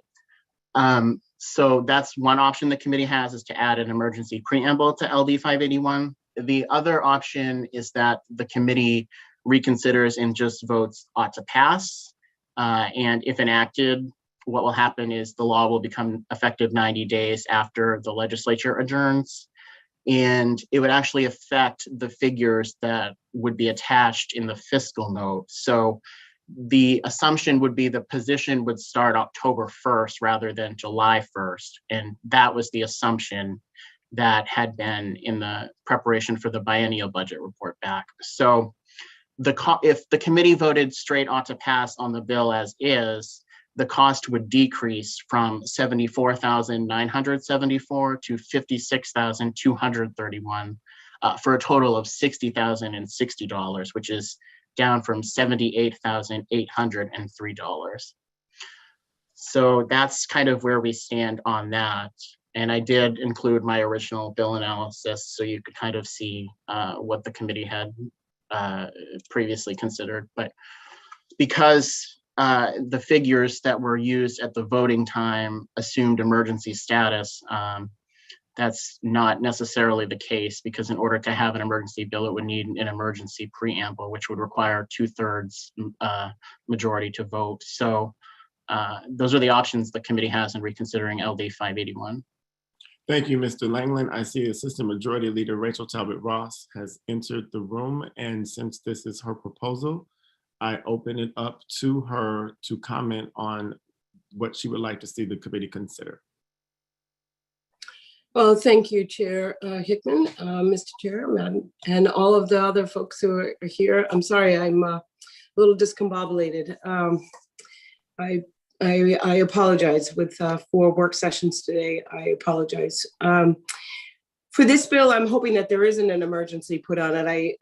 So that's one option the committee has, is to add an emergency preamble to LD 581. The other option is that the committee reconsiders and just votes ought to pass. And if enacted, what will happen is the law will become effective 90 days after the legislature adjourns. And it would actually affect the figures that would be attached in the fiscal note. So the assumption would be the position would start October 1st rather than July 1st. And that was the assumption that had been in the preparation for the biennial budget report back. So if the committee voted straight ought to pass on the bill as is, the cost would decrease from $74,974 to $56,231 for a total of $60,060, which is down from $78,803. So that's kind of where we stand on that. And I did include my original bill analysis so you could kind of see what the committee had previously considered. But because the figures that were used at the voting time assumed emergency status, that's not necessarily the case, because in order to have an emergency bill, it would need an emergency preamble, which would require 2/3 majority to vote. So those are the options the committee has in reconsidering LD 581. Thank you, Mr. Langland. I see Assistant Majority Leader Rachel Talbot Ross has entered the room. And since this is her proposal, I open it up to her to comment on what she would like to see the committee consider. Well, thank you, Chair Hickman, Mr. Chair, Madam, and all of the other folks who are here. I'm sorry, I'm a little discombobulated. I apologize with 4 work sessions today. I apologize. For this bill, I'm hoping that there isn't an emergency put on it. I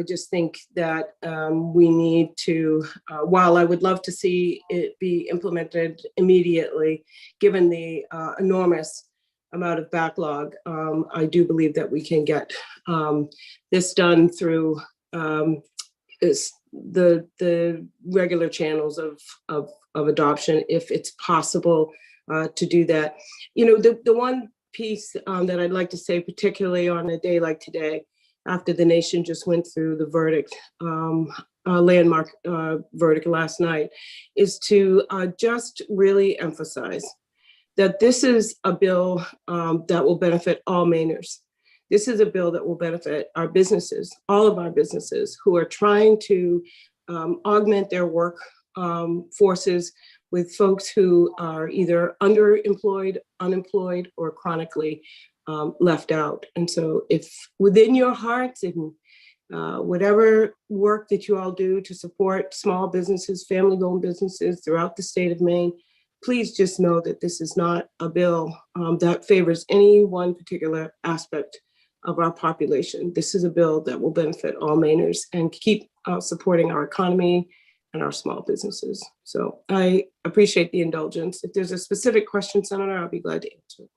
just think that we need to, while I would love to see it be implemented immediately, given the enormous amount of backlog, I do believe that we can get this done through the regular channels of adoption, if it's possible to do that. You know, the one piece that I'd like to say, particularly on a day like today, after the nation just went through the verdict, landmark verdict last night, is to just really emphasize that this is a bill that will benefit all Mainers. This is a bill that will benefit our businesses, all of our businesses who are trying to augment their work forces with folks who are either underemployed, unemployed, or chronically left out. And so if within your hearts and whatever work that you all do to support small businesses, family-owned businesses throughout the state of Maine, please just know that this is not a bill that favors any one particular aspect of our population. This is a bill that will benefit all Mainers and keep supporting our economy and our small businesses. So I appreciate the indulgence. If there's a specific question, Senator, I'll be glad to answer.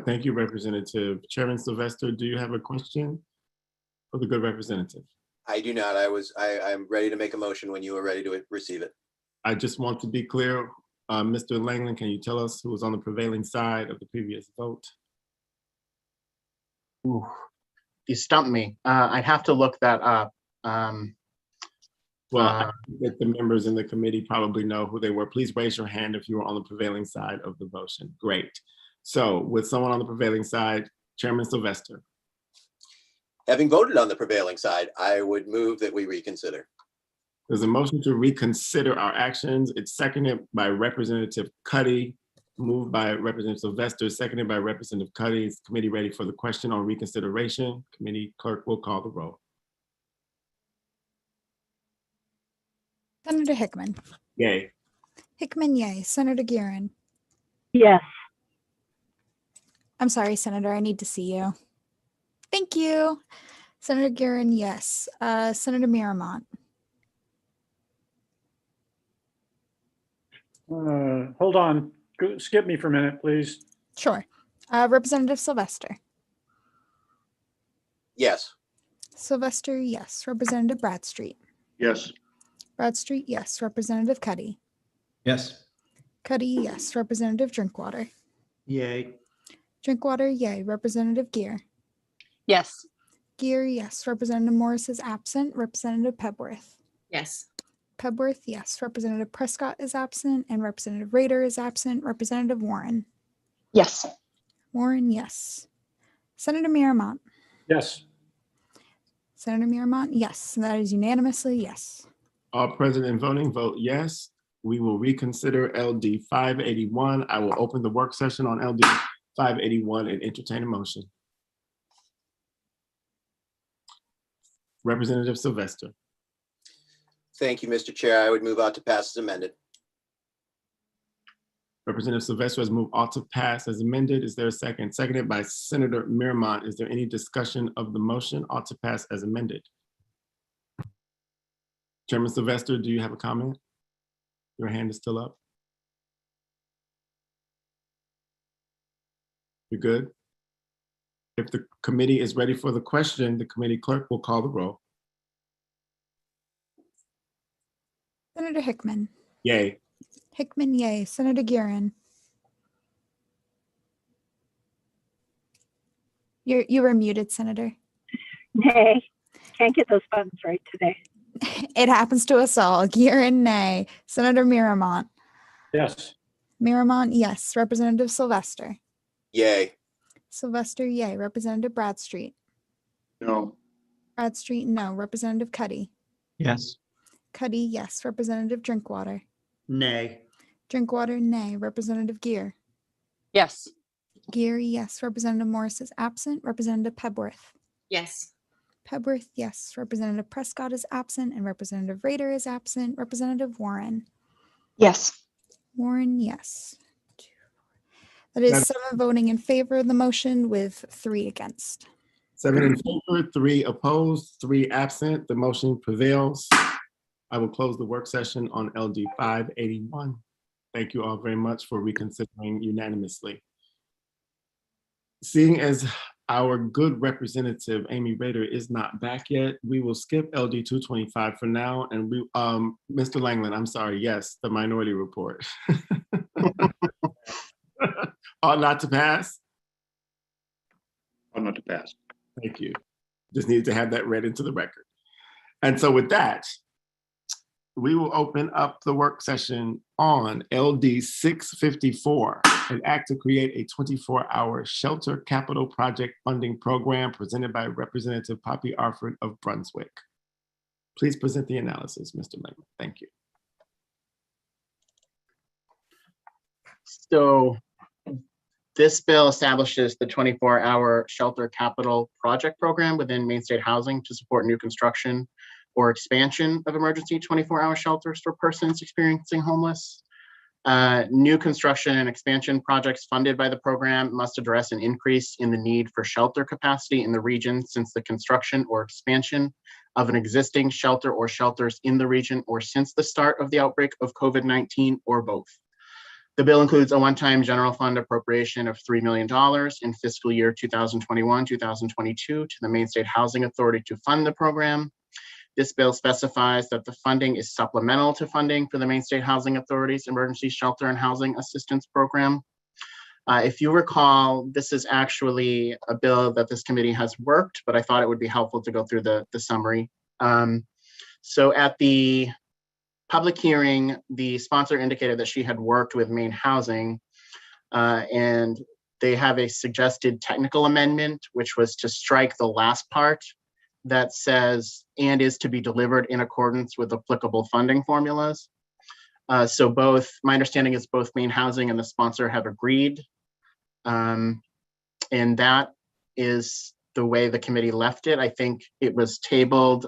Thank you, Representative. Chairman Sylvester, do you have a question for the good representative? I do not. I'm ready to make a motion when you are ready to receive it. I just want to be clear, Mr. Langland, can you tell us who was on the prevailing side of the previous vote? Ooh, you stumped me. I'd have to look that up. Well, I think that the members in the committee probably know who they were. Please raise your hand if you were on the prevailing side of the motion. Great. So with someone on the prevailing side, Chairman Sylvester. Having voted on the prevailing side, I would move that we reconsider. There's a motion to reconsider our actions. It's seconded by Representative Cuddy, moved by Representative Sylvester, seconded by Representative Cuddy. Is the committee ready for the question on reconsideration? Committee clerk will call the roll. Senator Hickman. Yay. Hickman, yay. Senator Guerin. Yes. I'm sorry, Senator, I need to see you. Thank you. Senator Guerin, yes. Senator Miramont. Hold on, skip me for a minute, please. Sure. Representative Sylvester. Yes. Sylvester, yes. Representative Bradstreet. Yes. Bradstreet, yes. Representative Cuddy. Yes. Cuddy, yes. Representative Drinkwater. Yay. Drinkwater, yay. Representative Gear. Yes. Gear, yes. Representative Morris is absent. Representative Pebworth. Yes. Pebworth, yes. Representative Prescott is absent, and Representative Rader is absent. Representative Warren. Yes. Warren, yes. Senator Miramont. Yes. Senator Miramont, yes. And that is unanimously yes. All present and voting vote yes. We will reconsider LD 581. I will open the work session on LD 581 and entertain a motion. Representative Sylvester. Thank you, Mr. Chair. I would move out to pass as amended. Representative Sylvester has moved ought to pass as amended. Is there a second? Seconded by Senator Miramont. Is there any discussion of the motion ought to pass as amended? Chairman Sylvester, do you have a comment? Your hand is still up. You're good? If the committee is ready for the question, the committee clerk will call the roll. Senator Hickman. Yay. Hickman, yay. Senator Guerin. You were muted, Senator. Nay. Can't get those buttons right today. It happens to us all. Guerin, nay. Senator Miramont. Yes. Miramont, yes. Representative Sylvester. Yay. Sylvester, yay. Representative Bradstreet. No. Bradstreet, no. Representative Cuddy. Yes. Cuddy, yes. Representative Drinkwater. Nay. Drinkwater, nay. Representative Gear. Yes. Gear, yes. Representative Morris is absent. Representative Pebworth. Yes. Pebworth, yes. Representative Prescott is absent, and Representative Rader is absent. Representative Warren. Yes. Warren, yes. That is 7 voting in favor of the motion with 3 against. 7 in favor, 3 opposed, 3 absent. The motion prevails. I will close the work session on LD 581. Thank you all very much for reconsidering unanimously. Seeing as our good representative, Amy Rader, is not back yet, we will skip LD 225 for now. And we, Mr. Langland, I'm sorry, yes, the minority report. Ought not to pass? Ought not to pass. Thank you. Just needed to have that read into the record. And so with that, we will open up the work session on LD 654, an act to create a 24-hour shelter capital project funding program presented by Representative Poppy Arford of Brunswick. Please present the analysis, Mr. Langland. Thank you. So this bill establishes the 24-hour shelter capital project program within Main State Housing to support new construction or expansion of emergency 24-hour shelters for persons experiencing homeless. New construction and expansion projects funded by the program must address an increase in the need for shelter capacity in the region since the construction or expansion of an existing shelter or shelters in the region or since the start of the outbreak of COVID-19 or both. The bill includes a one-time general fund appropriation of $3 million in fiscal year 2021-2022 to the Main State Housing Authority to fund the program. This bill specifies that the funding is supplemental to funding for the Main State Housing Authority's Emergency Shelter and Housing Assistance Program. If you recall, this is actually a bill that this committee has worked, but I thought it would be helpful to go through the summary. So at the public hearing, the sponsor indicated that she had worked with Maine Housing and they have a suggested technical amendment, which was to strike the last part that says, and is to be delivered in accordance with applicable funding formulas. So both, my understanding is both Maine Housing and the sponsor have agreed. And that is the way the committee left it. I think it was tabled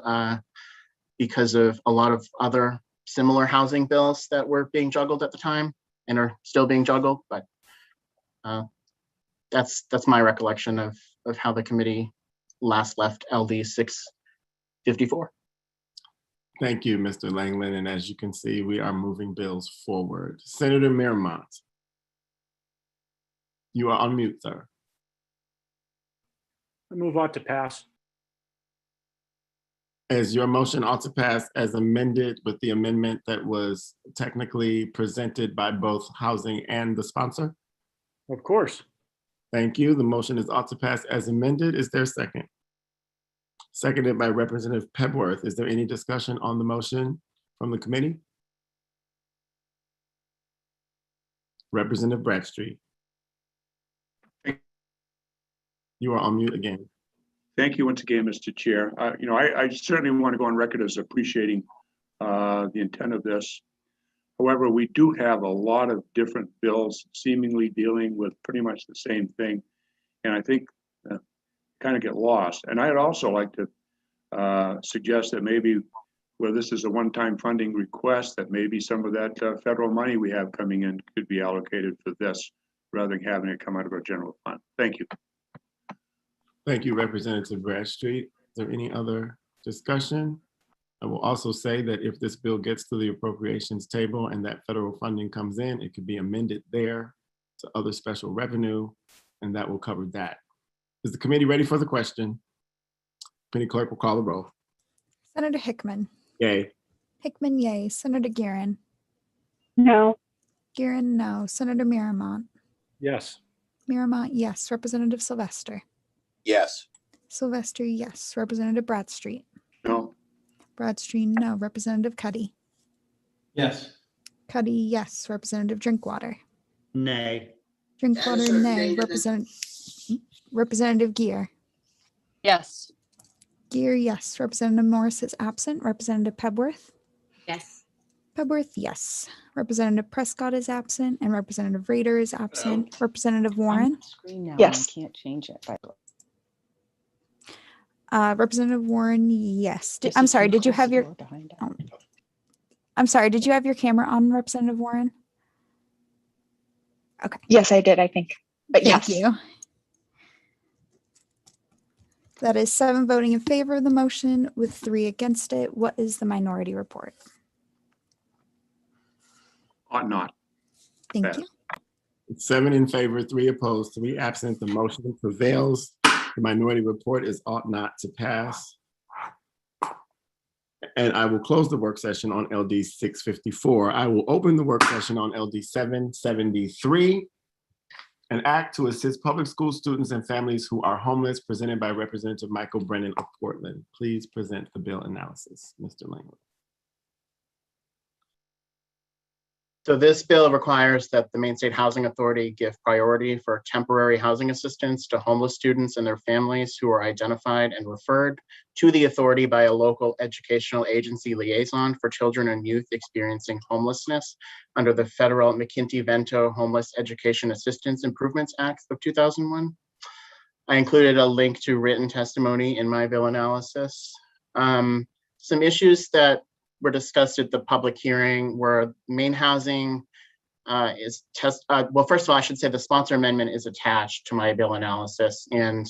because of a lot of other similar housing bills that were being juggled at the time and are still being juggled, but that's my recollection of how the committee last left LD 654. Thank you, Mr. Langland. And as you can see, we are moving bills forward. Senator Miramont. You are on mute, sir. I move on to pass. Is your motion ought to pass as amended with the amendment that was technically presented by both housing and the sponsor? Of course. Thank you. The motion is ought to pass as amended. Is there a second? Seconded by Representative Pebworth. Is there any discussion on the motion from the committee? Representative Bradstreet. You are on mute again. Thank you once again, Mr. Chair. I certainly want to go on record as appreciating the intent of this. However, we do have a lot of different bills seemingly dealing with pretty much the same thing. And I think kind of get lost. And I'd also like to suggest that maybe where this is a one-time funding request, that maybe some of that federal money we have coming in could be allocated for this rather than having it come out of our general fund. Thank you. Thank you, Representative Bradstreet. Is there any other discussion? I will also say that if this bill gets to the appropriations table and that federal funding comes in, it could be amended there to other special revenue, and that will cover that. Is the committee ready for the question? Committee clerk will call the roll. Senator Hickman. Yay. Hickman, yay. Senator Guerin. No. Guerin, no. Senator Miramont. Yes. Miramont, yes. Representative Sylvester. Yes. Sylvester, yes. Representative Bradstreet. No. Bradstreet, no. Representative Cuddy. Yes. Cuddy, yes. Representative Drinkwater. Nay. Drinkwater, nay. Representative Gear. Yes. Gear, yes. Representative Morris is absent. Representative Pebworth. Yes. Pebworth, yes. Representative Prescott is absent, and Representative Rader is absent. Representative Warren. Screen now. Yes. I can't change it. By the way. Representative Warren, yes. Yes, I'm you sorry. can Did you close have the your? door behind it. Oh. I'm sorry. Did you have your camera on, Representative Warren? Okay. Yes, I did, I think. But Thank yes. you. That is 7 voting in favor of the motion with 3 against it. What is the minority report? Ought not. Thank Pass. you. 7 in favor, 3 opposed, 3 absent. The motion prevails. The minority report is ought not to pass. And I will close the work session on LD 654. I will open the work session on LD 773. An act to assist public school students and families who are homeless, presented by Representative Michael Brennan of Portland. Please present the bill analysis, Mr. Langland. So this bill requires that the Maine State Housing Authority give priority for temporary housing assistance to homeless students and their families who are identified and referred to the authority by a local educational agency liaison for children and youth experiencing homelessness under the federal McKinty-Vento Homeless Education Assistance Improvements Act of 2001. I included a link to written testimony in my bill analysis. Some issues that were discussed at the public hearing were Maine Housing well, first of all, I should say the sponsor amendment is attached to my bill analysis. And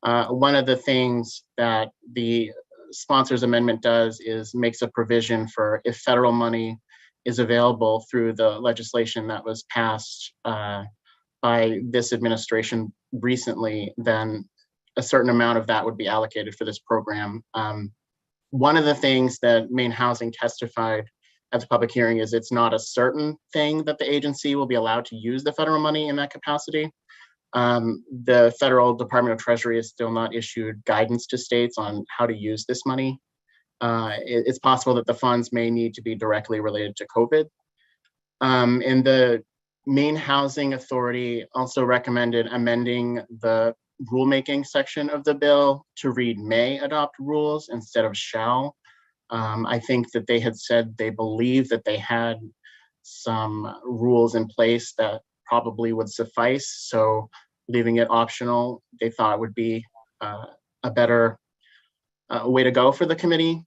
one of the things that the sponsor's amendment does is makes a provision for if federal money is available through the legislation that was passed by this administration recently, then a certain amount of that would be allocated for this program. One of the things that Maine Housing testified at the public hearing is it's not a certain thing that the agency will be allowed to use the federal money in that capacity. The Federal Department of Treasury has still not issued guidance to states on how to use this money. It's possible that the funds may need to be directly related to COVID. And the Maine Housing Authority also recommended amending the rulemaking section of the bill to read may adopt rules instead of shall. I think that they had said they believe that they had some rules in place that probably would suffice. So leaving it optional, they thought would be a better way to go for the committee.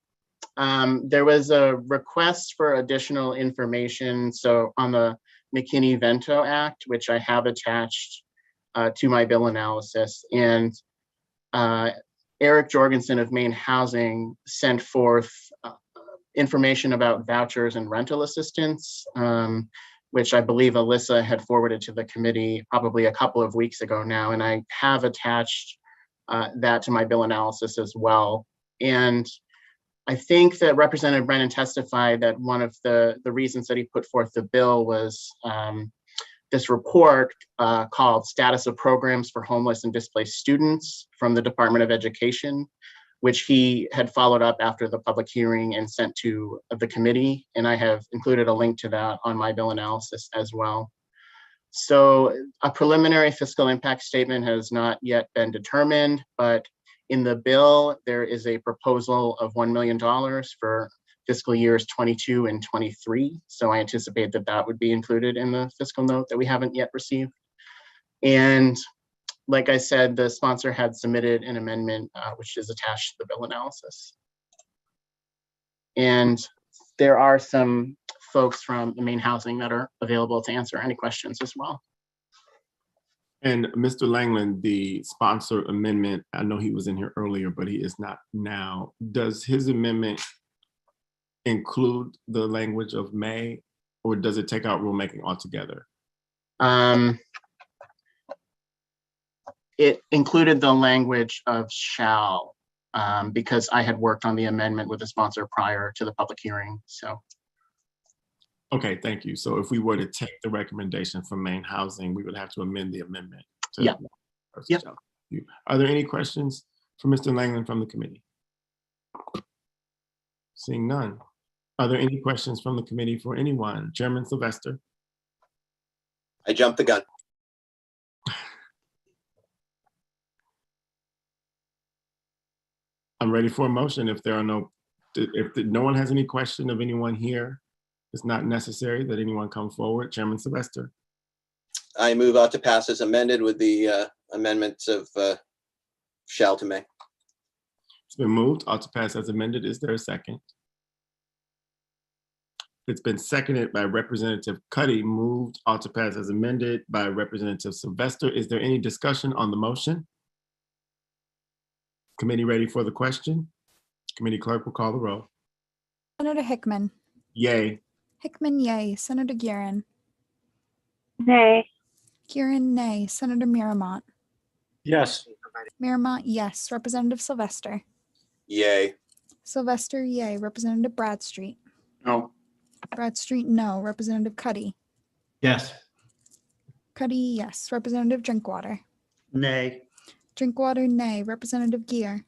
There was a request for additional information. So on the McKinney-Vento Act, which I have attached to my bill analysis. And Eric Jorgensen of Maine Housing sent forth information about vouchers and rental assistance, which I believe Alyssa had forwarded to the committee probably a couple of weeks ago now, and I have attached that to my bill analysis as well. And I think that Representative Brennan testified that one of the reasons that he put forth the bill was this report called Status of Programs for Homeless and Displaced Students from the Department of Education, which he had followed up after the public hearing and sent to the committee. And I have included a link to that on my bill analysis as well. So a preliminary fiscal impact statement has not yet been determined, but in the bill, there is a proposal of $1 million for fiscal years 22 and 23. So I anticipate that that would be included in the fiscal note that we haven't yet received. And like I said, the sponsor had submitted an amendment, which is attached to the bill analysis. And there are some folks from the Maine Housing that are available to answer any questions as well. And Mr. Langland, the sponsor amendment, I know he was in here earlier, but he is not now. Does his amendment include the language of may, or does it take out rulemaking altogether? It included the language of shall, because I had worked on the amendment with the sponsor prior to the public hearing, so. Okay, thank you. So if we were to take the recommendation from Maine Housing, we would have to amend the amendment. Yeah. Yep. Are there any questions for Mr. Langland from the committee? Seeing none. Are there any questions from the committee for anyone? Chairman Sylvester. I jumped the gun. I'm ready for a motion if there are no, if no one has any question of anyone here. It's not necessary that anyone come forward. Chairman Sylvester. I move out to pass as amended with the amendments of shall to may. It's been moved, ought to pass as amended. Is there a second? It's been seconded by Representative Cuddy, moved, ought to pass as amended by Representative Sylvester. Is there any discussion on the motion? Committee ready for the question? Committee clerk will call the roll. Senator Hickman. Yay. Hickman, yay. Senator Guerin. Nay. Guerin, nay. Senator Miramont. Yes. Miramont, yes. Representative Sylvester. Yay. Sylvester, yay. Representative Bradstreet. No. Bradstreet, no. Representative Cuddy. Yes. Cuddy, yes. Representative Drinkwater. Nay. Drinkwater, nay. Representative Gear.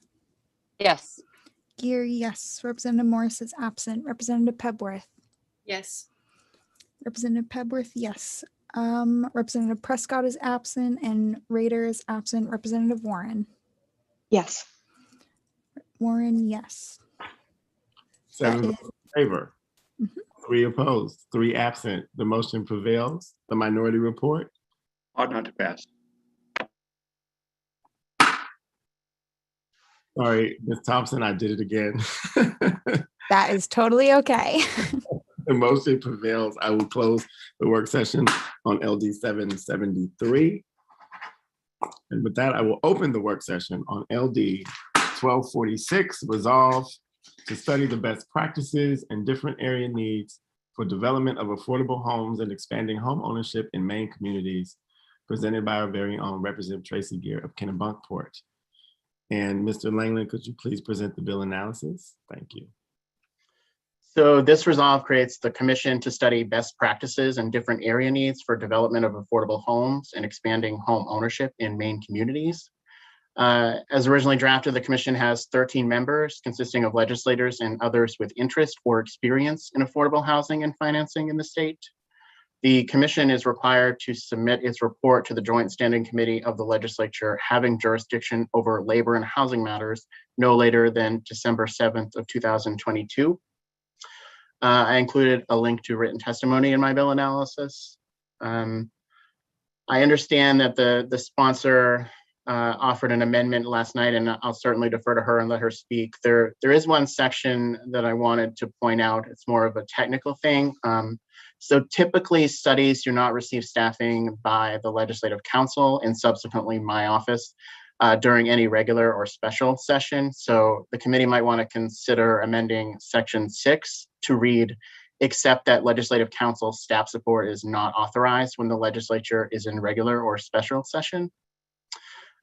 Yes. Gear, yes. Representative Morris is absent. Representative Pebworth. Yes. Representative Pebworth, yes. Representative Prescott is absent and Rader is absent. Representative Warren. Yes. Warren, yes. 7 That votes in favor, 3 opposed, 3 absent. The motion prevails. The minority report. Ought not to pass. Sorry, Ms. Thompson, I did it again. That is totally okay. The motion prevails. I will close the work session on LD 773. And with that, I will open the work session on LD 1246, resolve to study the best practices and different area needs for development of affordable homes and expanding home ownership in Maine communities, presented by our very own Representative Tracy Gear of Kennebunkport. And Mr. Langland, could you please present the bill analysis? Thank you. So this resolve creates the commission to study best practices and different area needs for development of affordable homes and expanding home ownership in Maine communities. As originally drafted, the commission has 13 members consisting of legislators and others with interest or experience in affordable housing and financing in the state. The commission is required to submit its report to the Joint Standing Committee of the legislature having jurisdiction over labor and housing matters no later than December 7th of 2022. I included a link to written testimony in my bill analysis. I understand that the sponsor offered an amendment last night, and I'll certainly defer to her and let her speak. There is one section that I wanted to point out. It's more of a technical thing. So typically studies do not receive staffing by the Legislative Council and subsequently my office. during any regular or special session. So the committee might want to consider amending section 6 to read, except that legislative council staff support is not authorized when the legislature is in regular or special session.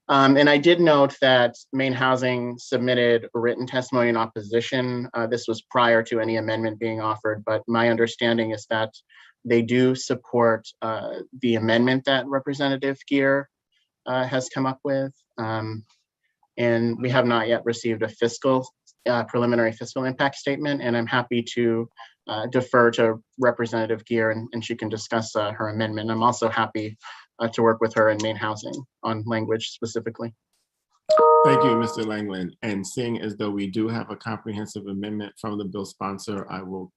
And I did note that Maine Housing submitted written testimony in opposition. This was prior to any amendment being offered, but my understanding is that they do support the amendment that Representative Geer has come up with. And we have not yet received a preliminary fiscal impact statement, and I'm happy to defer to Representative Geer and she can discuss her amendment. I'm also happy to work with her in Maine Housing on language specifically. Thank you, Mr. Langland. And seeing as though we do have a comprehensive amendment from the bill sponsor, I will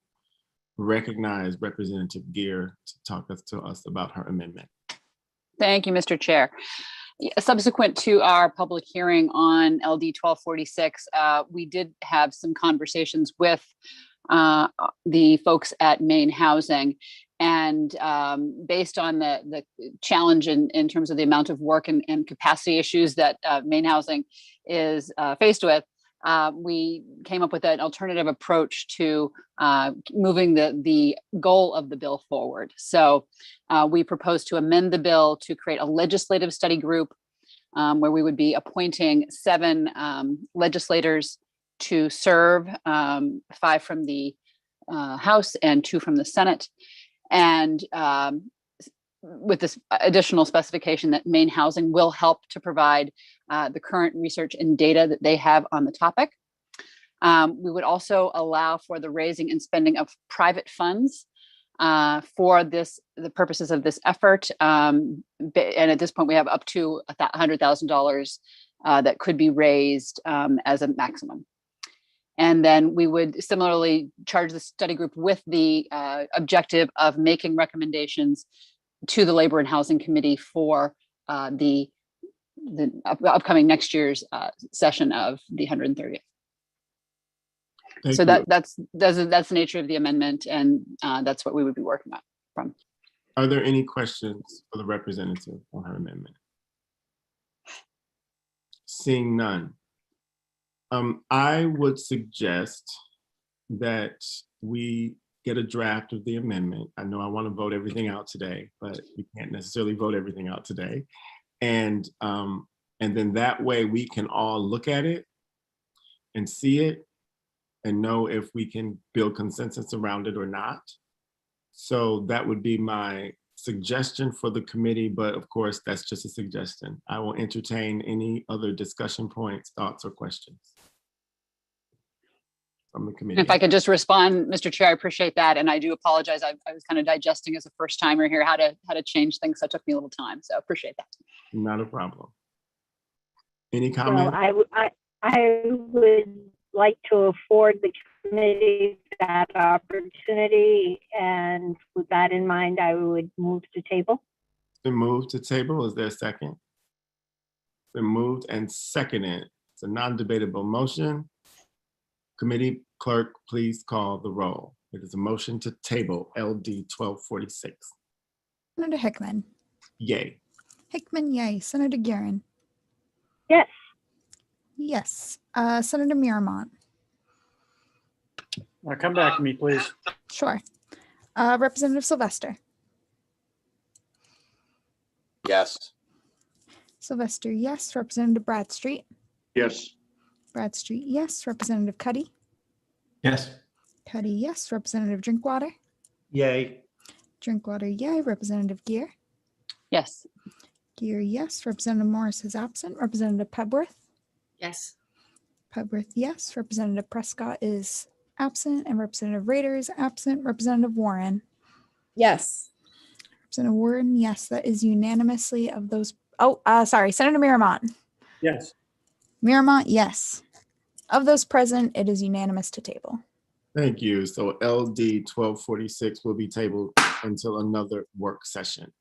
recognize Representative Geer to talk to us about her amendment. Thank you, Mr. Chair. Subsequent to our public hearing on LD 1246, we did have some conversations with the folks at Maine Housing. And based on the challenge in terms of the amount of work and capacity issues that Maine Housing is faced with, we came up with an alternative approach to moving the goal of the bill forward. So we propose to amend the bill to create a legislative study group where we would be appointing 7 legislators to serve, 5 from the House and 2 from the Senate. And with this additional specification that Maine Housing will help to provide the current research and data that they have on the topic. We would also allow for the raising and spending of private funds for the purposes of this effort. And at this point, we have up to $100,000 that could be raised as a maximum. And then we would similarly charge the study group with the objective of making recommendations to the Labor and Housing Committee for the upcoming next year's session of the 130th. So that's the nature of the amendment, and that's what we would be working on from. Are there any questions for the representative on her amendment? Seeing none. I would suggest that we get a draft of the amendment. I know I want to vote everything out today, but we can't necessarily vote everything out today. And then that way we can all look at it and see it and know if we can build consensus around it or not. So that would be my suggestion for the committee, but of course, that's just a suggestion. I will entertain any other discussion points, thoughts, or questions from the committee. If I could just respond, Mr. Chair, I appreciate that. And I do apologize. I was kind of digesting as a first timer here how to change things. So it took me a little time. So appreciate that. Not a problem. Any comment? Well, I would like to afford the committee that opportunity, and with that in mind, I would move to table. Been moved to table. Is there a second? Been moved and seconded. It's a non-debatable motion. Committee clerk, please call the roll. It is a motion to table LD 1246. Senator Hickman. Yay. Hickman, yay. Senator Guerin. Yes. Yes. Senator Miramont. Come back to me, please. Sure. Representative Sylvester. Yes. Sylvester, yes. Representative Bradstreet. Yes. Bradstreet, yes. Representative Cuddy. Yes. Cuddy, yes. Representative Drinkwater. Yay. Drinkwater, yay. Representative Geer. Yes. Geer, yes. Representative Morris is absent. Representative Pebworth. Yes. Pebworth, yes. Representative Prescott is absent, and Representative Rader is absent. Representative Warren. Yes. Representative Warren, yes. That is unanimously of those. Sorry. Senator Miramont. Yes. Miramont, yes. Of those present, it is unanimous to table. Thank you. So LD 1246 will be tabled until another work session.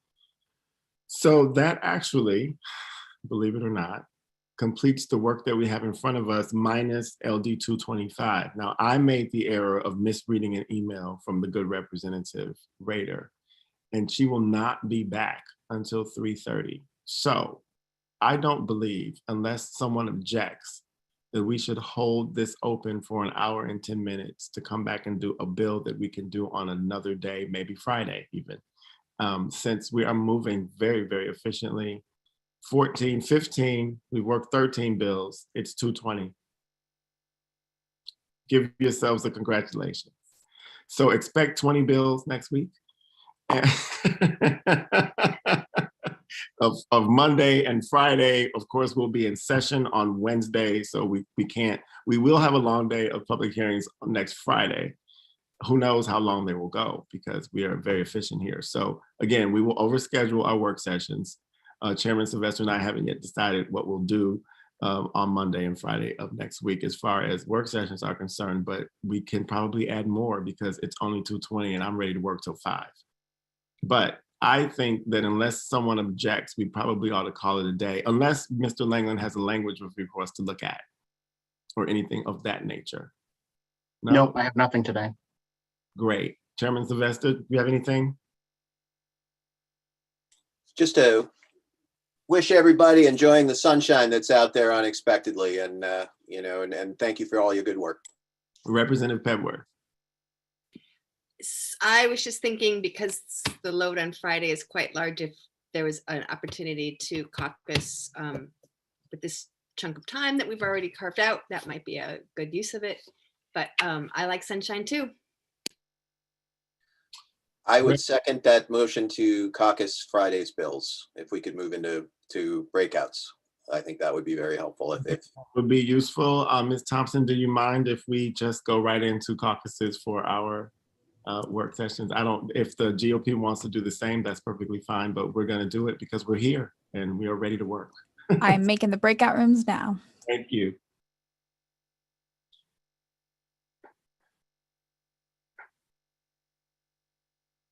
So that actually, believe it or not, completes the work that we have in front of us minus LD 225. Now, I made the error of misreading an email from the good Representative Rader, and she will not be back until 3:30. So I don't believe, unless someone objects, that we should hold this open for an hour and 10 minutes to come back and do a bill that we can do on another day, maybe Friday even. Since we are moving very, very efficiently. 14, 15, we worked 13 bills, it's 2:20. Give yourselves a congratulations. So expect 20 bills next week. Of Monday and Friday. Of course, we'll be in session on Wednesday, so we will have a long day of public hearings next Friday. Who knows how long they will go, because we are very efficient here. So again, we will overschedule our work sessions. Chairman Sylvester and I haven't yet decided what we'll do on Monday and Friday of next week as far as work sessions are concerned, but we can probably add more because it's only 2:20 and I'm ready to work till 5. But I think that unless someone objects, we probably ought to call it a day, unless Mr. Langland has a language review for us to look at or anything of that nature. No? Nope, I have nothing today. Great. Chairman Sylvester, do you have anything? Just to wish everybody enjoying the sunshine that's out there unexpectedly, and and thank you for all your good work. Representative Pebworth. I was just thinking, because the load on Friday is quite large, if there was an opportunity to caucus with this chunk of time that we've already carved out, that might be a good use of it. But I like sunshine too. I would second that motion to caucus Friday's bills. If we could move into breakouts, I think that would be very helpful. If would be useful. Ms. Thompson, do you mind if we just go right into caucuses for our work sessions? If the GOP wants to do the same, that's perfectly fine, but we're going to do it because we're here and we are ready to work. I'm making the breakout rooms now. Thank you.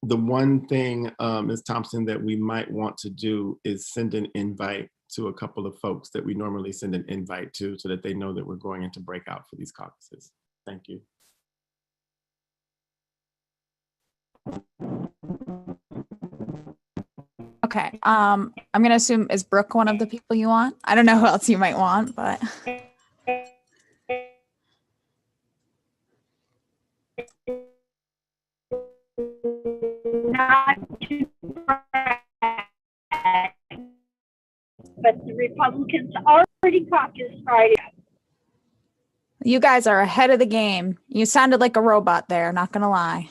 The one thing, Ms. Thompson, that we might want to do is send an invite to a couple of folks that we normally send an invite to, so that they know that we're going into breakout for these caucuses. Thank you. Okay. I'm going to assume, is Brooke one of the people you want? I don't know who else you might want, but. Not too bad, but the Republicans already caucused Friday. You guys are ahead of the game. You sounded like a robot there, not going to lie.